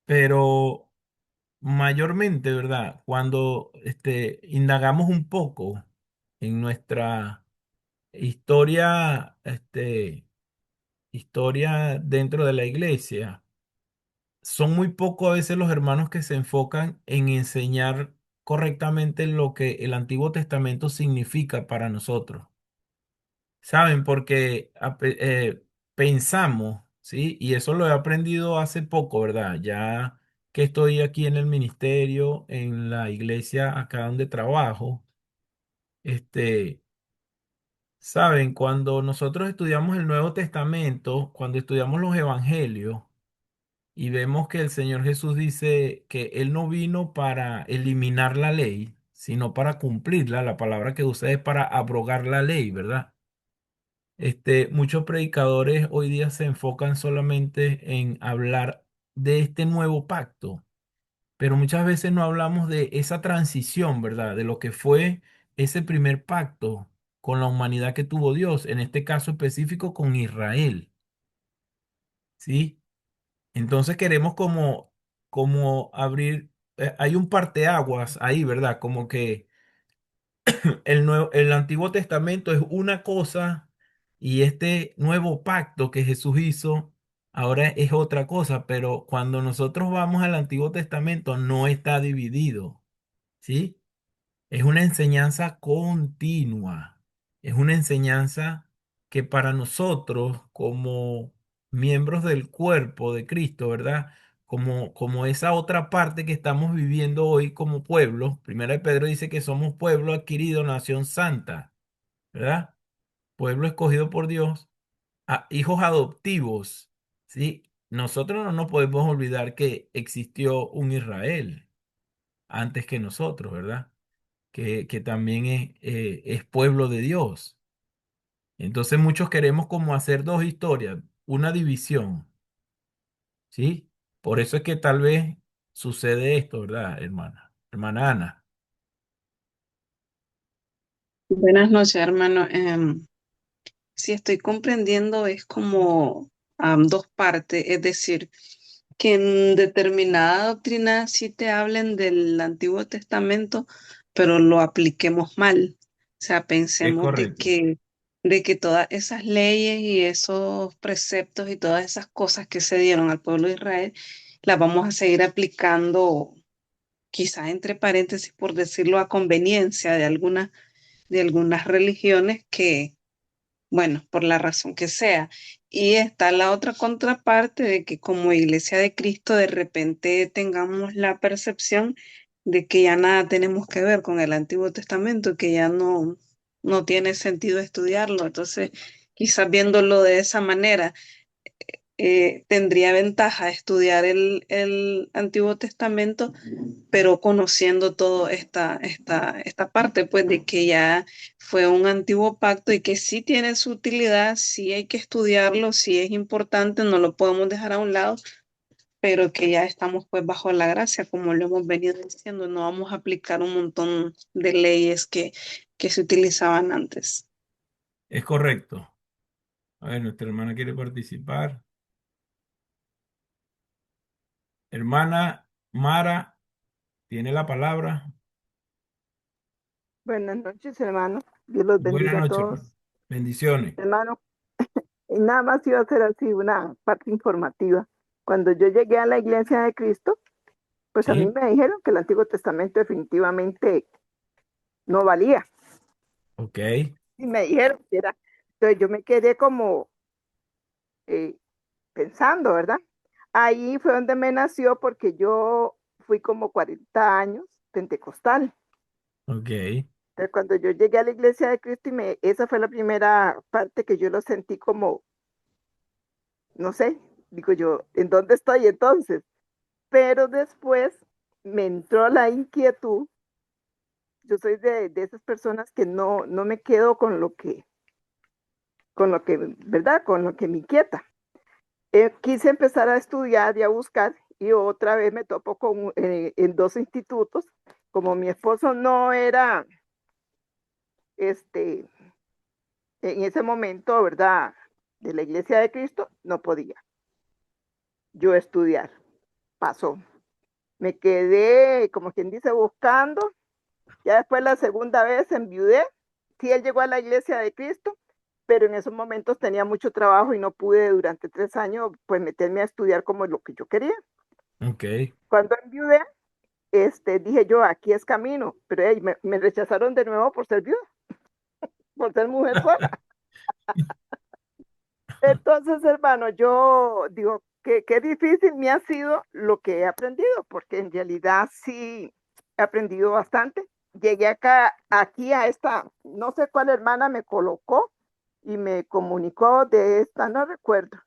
pero mayormente, ¿verdad? Cuando indagamos un poco en nuestra historia, historia dentro de la iglesia, son muy pocos a veces los hermanos que se enfocan en enseñar correctamente lo que el Antiguo Testamento significa para nosotros. ¿Saben? Porque pensamos, ¿sí? Y eso lo he aprendido hace poco, ¿verdad? Ya que estoy aquí en el ministerio, en la iglesia acá donde trabajo, este, ¿saben? Cuando nosotros estudiamos el Nuevo Testamento, cuando estudiamos los evangelios, y vemos que el Señor Jesús dice que Él no vino para eliminar la ley, sino para cumplirla. La palabra que usa es para abrogar la ley, ¿verdad? Muchos predicadores hoy día se enfocan solamente en hablar de este nuevo pacto, pero muchas veces no hablamos de esa transición, ¿verdad? De lo que fue ese primer pacto con la humanidad que tuvo Dios, en este caso específico con Israel, ¿sí? Entonces queremos como abrir, hay un parteaguas ahí, ¿verdad? Como que el Antiguo Testamento es una cosa y este nuevo pacto que Jesús hizo ahora es otra cosa, pero cuando nosotros vamos al Antiguo Testamento no está dividido, ¿sí? Es una enseñanza continua, es una enseñanza que para nosotros como miembros del cuerpo de Cristo, ¿verdad? Como esa otra parte que estamos viviendo hoy como pueblo. Primera de Pedro dice que somos pueblo adquirido, nación santa, ¿verdad? Pueblo escogido por Dios, hijos adoptivos, ¿sí? Nosotros no nos podemos olvidar que existió un Israel antes que nosotros, ¿verdad? Que también es pueblo de Dios. Entonces muchos queremos como hacer dos historias, una división, ¿sí? Por eso es que tal vez sucede esto, ¿verdad, hermana? Hermana Ana. Buenas noches, hermano. Si estoy comprendiendo, es como dos partes, es decir, que en determinada doctrina sí te hablen del Antiguo Testamento, pero lo apliquemos mal. O sea, Es pensemos correcto. de que todas esas leyes y esos preceptos y todas esas cosas que se dieron al pueblo de Israel, las vamos a seguir aplicando, quizás entre paréntesis, por decirlo, a conveniencia de algunas religiones que, bueno, por la razón que sea. Y está la otra contraparte de que como Iglesia de Cristo de repente tengamos la percepción de que ya nada tenemos que ver con el Antiguo Testamento, que ya no tiene sentido estudiarlo. Entonces, quizás viéndolo de esa manera, tendría ventaja estudiar el Antiguo Testamento, pero conociendo toda esta parte, pues de que ya fue un antiguo pacto y que sí tiene su utilidad, sí hay que estudiarlo, sí es importante, no lo podemos dejar a un lado, pero que ya estamos pues bajo la gracia, como lo hemos venido diciendo, no vamos a aplicar un montón de leyes que se utilizaban antes. Es correcto. A ver, nuestra hermana quiere participar. Hermana Mara, tiene la palabra. Buenas noches, hermano. Dios los Buenas bendiga a noches. todos. Bendiciones. Hermano, y nada más iba a ser así una parte informativa. Cuando yo llegué a la Iglesia de Cristo, pues a mí Sí, me dijeron que el Antiguo Testamento definitivamente no valía. ok, Y me dijeron que era. Entonces yo me quedé como eh, pensando, ¿verdad? Ahí fue donde me nació porque yo fui como 40 años pentecostal. ok. Entonces, cuando yo llegué a la Iglesia de Cristo esa fue la primera parte que yo lo sentí como, no sé, digo yo, ¿en dónde estoy entonces? Pero después me entró la inquietud. Yo soy de esas personas que no me quedo ¿verdad? Con lo que me inquieta. Quise empezar a estudiar y a buscar y otra vez me topo en dos institutos. Como mi esposo no era, este, en ese momento, ¿verdad? De la Iglesia de Cristo, no podía yo estudiar. Pasó. Me quedé, como quien dice, buscando. Ya después la segunda vez enviudé. Sí, él llegó a la Iglesia de Cristo, pero en esos momentos tenía mucho trabajo y no pude durante 3 años pues meterme a estudiar como lo que yo quería. Ok. Cuando enviudé, dije yo, aquí es camino, pero hey, me rechazaron de nuevo por ser viuda, por ser mujer sola. Entonces, hermano, yo digo que qué difícil me ha sido lo que he aprendido, porque en realidad sí he aprendido bastante. Llegué aquí a esta, no sé cuál hermana me colocó y me comunicó de esta, no recuerdo.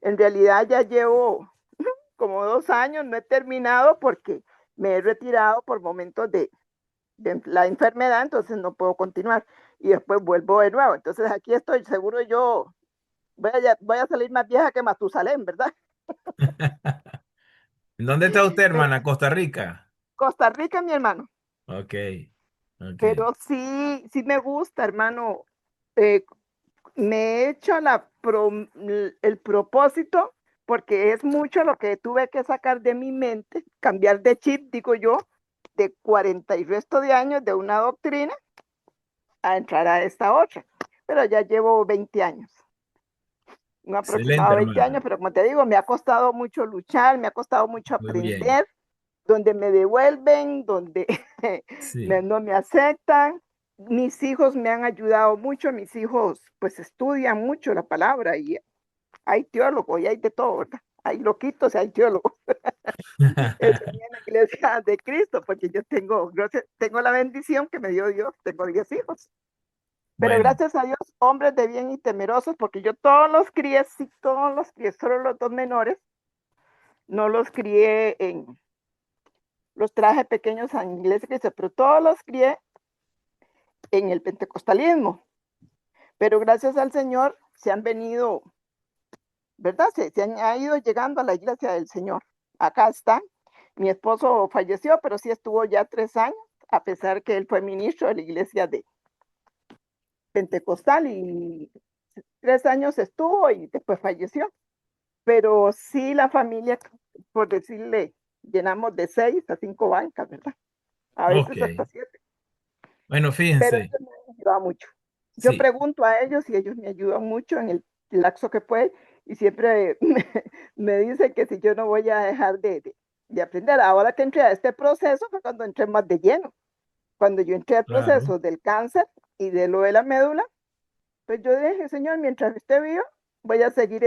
En realidad ya llevo como 2 años, no he terminado porque me he retirado por momentos de la enfermedad, entonces no puedo continuar y después vuelvo de nuevo. Entonces aquí estoy, seguro yo voy a salir más vieja que Matusalén, ¿verdad? ¿En dónde está usted, Eh, hermana? Costa Rica. Costa Rica, mi hermano, Ok, ok. pero sí me gusta, hermano. Eh, Me he hecho el propósito, porque es mucho lo que tuve que sacar de mi mente, cambiar de chip, digo yo, de 40 y resto de años de una doctrina a entrar a esta otra. Pero ya llevo 20 años, un Excelente, aproximado 20 años, hermana. pero como te digo, me ha costado mucho luchar, me ha costado mucho Muy bien. aprender, donde me devuelven, donde Sí, no me aceptan. Mis hijos me han ayudado mucho, mis hijos pues estudian mucho la palabra y hay teólogos y hay de todo, ¿verdad? Hay loquitos y hay teólogos. Eso en la iglesia de Cristo, porque yo tengo la bendición que me dio Dios, tengo 10 hijos. Pero bueno, gracias a Dios, hombres de bien y temerosos, porque yo todos los crié, sí, todos los crié, solo los dos menores, no los crié los traje pequeños en iglesia Cristo, pero todos los crié en el pentecostalismo. Pero gracias al Señor se han venido, ¿verdad? Se han ido llegando a la iglesia del Señor. Acá están. Mi esposo falleció, pero sí estuvo ya 3 años, a pesar que él fue ministro de la iglesia de Pentecostal y 3 años estuvo y después falleció. Pero sí la familia, por decirle, llenamos de 6 a 5 bancas, ¿verdad? A ok. veces hasta 7. Bueno, Pero fíjense. eso me ha ayudado mucho. Yo Sí, pregunto a ellos y ellos me ayudan mucho en el lapso que pueden y siempre me dicen que si yo no voy a dejar de aprender. Ahora que entré a este proceso fue cuando entré más de lleno. Cuando yo entré al claro. proceso del cáncer y de lo de la médula, pues yo dije, Señor, mientras esté vivo, voy a seguir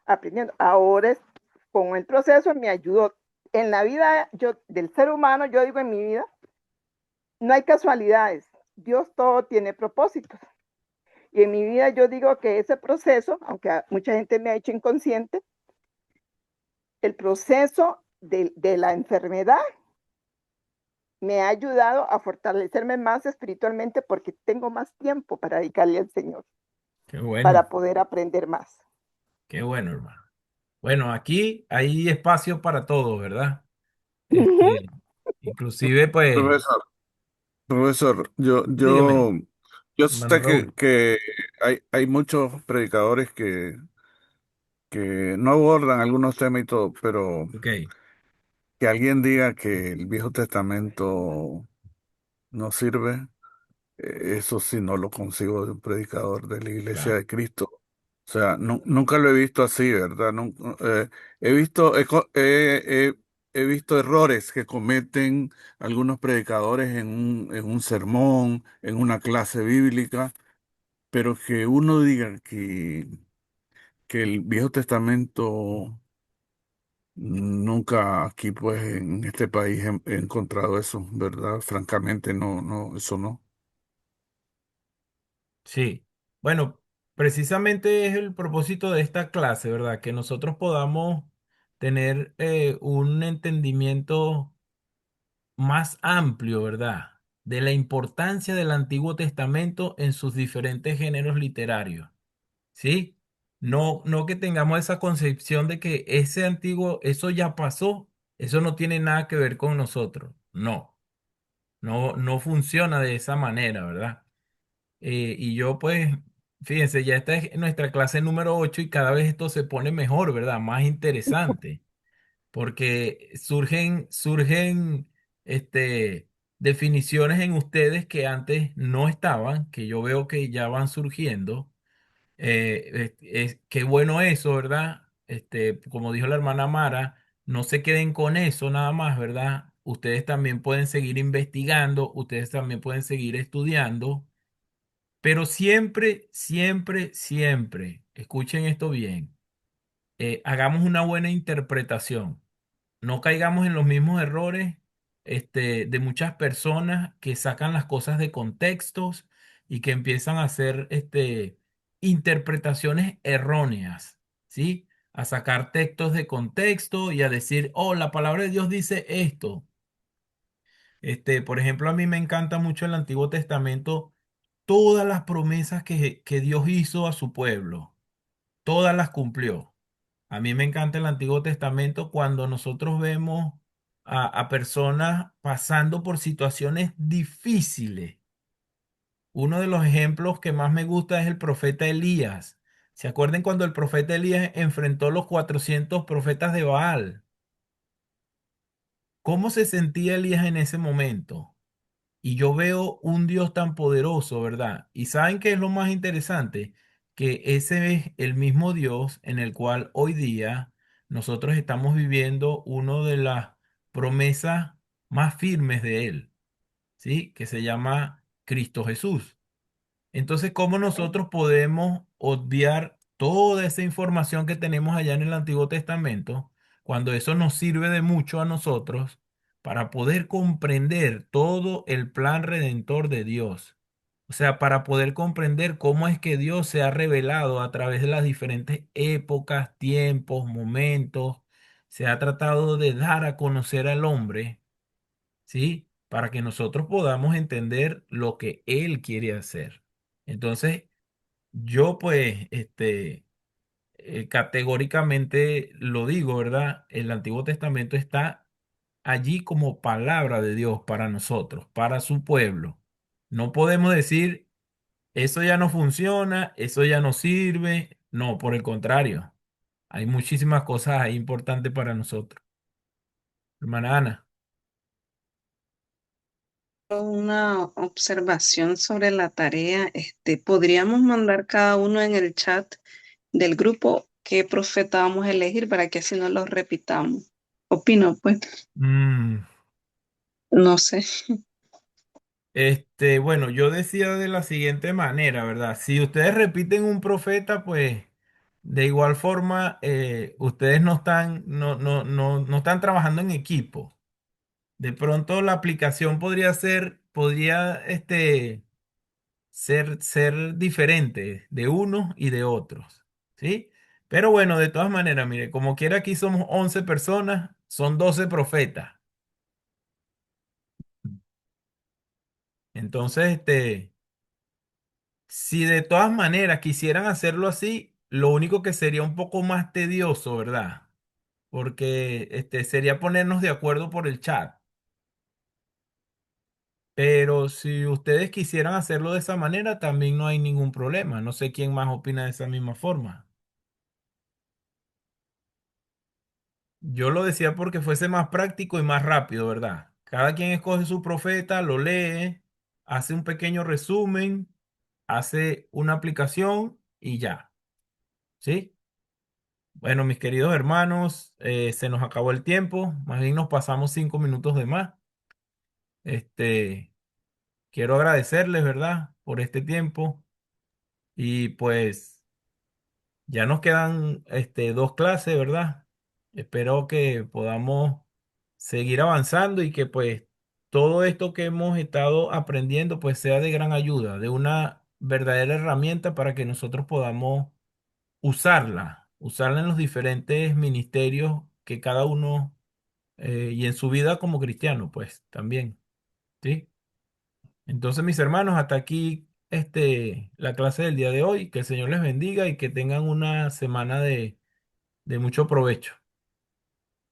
aprendiendo. Ahora con el proceso me ayudó. En la vida del ser humano, yo digo en mi vida, no hay casualidades. Dios todo tiene propósitos. Y en mi vida yo digo que ese proceso, aunque mucha gente me ha hecho inconsciente, el proceso de la enfermedad me ha ayudado a fortalecerme más espiritualmente porque tengo más tiempo para dedicarle al Señor, Qué bueno, para poder aprender más. qué bueno, hermano. Bueno, aquí hay espacio para todo, ¿verdad? Ujú. Este, inclusive, pues, Profesor, profesor, dígame, yo hermano sé Raúl. que hay muchos predicadores que no abordan algunos temas y todo, pero Ok, que alguien diga que el Viejo Testamento no sirve, eso sí no lo consigo de un predicador de la Iglesia claro. de Cristo. O sea, nunca lo he visto así, ¿verdad? He visto, he visto errores que cometen algunos predicadores en un sermón, en una clase bíblica, pero que uno diga que el Viejo Testamento, nunca aquí, pues, en este país he encontrado eso, ¿verdad? Francamente, eso no. Sí. Bueno, precisamente es el propósito de esta clase, ¿verdad? Que nosotros podamos tener un entendimiento más amplio, ¿verdad? De la importancia del Antiguo Testamento en sus diferentes géneros literarios, ¿sí? No que tengamos esa concepción de que ese antiguo, eso ya pasó, eso no tiene nada que ver con nosotros. No funciona de esa manera, ¿verdad? Y yo pues, fíjense, ya esta es nuestra clase número 8 y cada vez esto se pone mejor, ¿verdad? Más interesante porque surgen definiciones en ustedes que antes no estaban, que yo veo que ya van surgiendo. Qué bueno eso, ¿verdad? Como dijo la hermana Mara, no se queden con eso nada más, ¿verdad? Ustedes también pueden seguir investigando, ustedes también pueden seguir estudiando, pero siempre, siempre, siempre, escuchen esto bien, hagamos una buena interpretación. No caigamos en los mismos errores de muchas personas que sacan las cosas de contextos y que empiezan a hacer interpretaciones erróneas, ¿sí? A sacar textos de contexto y a decir, oh, la palabra de Dios dice esto. Por ejemplo, a mí me encanta mucho el Antiguo Testamento, todas las promesas que Dios hizo a su pueblo, todas las cumplió. A mí me encanta el Antiguo Testamento cuando nosotros vemos a personas pasando por situaciones difíciles. Uno de los ejemplos que más me gusta es el profeta Elías. ¿Se acuerdan cuando el profeta Elías enfrentó los 400 profetas de Baal? ¿Cómo se sentía Elías en ese momento? Y yo veo un Dios tan poderoso, ¿verdad? Y ¿saben qué es lo más interesante? Que ese es el mismo Dios en el cual hoy día nosotros estamos viviendo una de las promesas más firmes de Él, ¿sí? Que se llama Cristo Jesús. Entonces, ¿cómo nosotros podemos obviar toda esa información que tenemos allá en el Antiguo Testamento cuando eso nos sirve de mucho a nosotros para poder comprender todo el plan redentor de Dios? O sea, para poder comprender cómo es que Dios se ha revelado a través de las diferentes épocas, tiempos, momentos, se ha tratado de dar a conocer al hombre, ¿sí? Para que nosotros podamos entender lo que Él quiere hacer. Entonces, yo pues, categóricamente lo digo, ¿verdad? El Antiguo Testamento está allí como palabra de Dios para nosotros, para su pueblo. No podemos decir, eso ya no funciona, eso ya no sirve. No, por el contrario, hay muchísimas cosas ahí importantes para nosotros. Hermana Ana. Una observación sobre la tarea, podríamos mandar cada uno en el chat del grupo qué profeta vamos a elegir para que así no los repitamos. Opino, pues, mm, no sé. Bueno, yo decía de la siguiente manera, ¿verdad? Si ustedes repiten un profeta, pues de igual forma ustedes no están trabajando en equipo. De pronto la aplicación podría ser, podría, ser diferente de unos y de otros, ¿sí? Pero bueno, de todas maneras, mire, como quiera aquí somos 11 personas, son 12 profetas. Entonces, si de todas maneras quisieran hacerlo así, lo único que sería un poco más tedioso, ¿verdad? Porque sería ponernos de acuerdo por el chat. Pero si ustedes quisieran hacerlo de esa manera, también no hay ningún problema. No sé quién más opina de esa misma forma. Yo lo decía porque fuese más práctico y más rápido, ¿verdad? Cada quien escoge su profeta, lo lee, hace un pequeño resumen, hace una aplicación y ya. ¿Sí? Bueno, mis queridos hermanos, se nos acabó el tiempo. Más bien nos pasamos 5 minutos de más. Este, quiero agradecerles, ¿verdad? Por este tiempo. Y pues ya nos quedan dos clases, ¿verdad? Espero que podamos seguir avanzando y que pues todo esto que hemos estado aprendiendo pues sea de gran ayuda, de una verdadera herramienta para que nosotros podamos usarla en los diferentes ministerios que cada uno y en su vida como cristiano pues también, ¿sí? Entonces, mis hermanos, hasta aquí la clase del día de hoy. Que el Señor les bendiga y que tengan una semana de mucho provecho.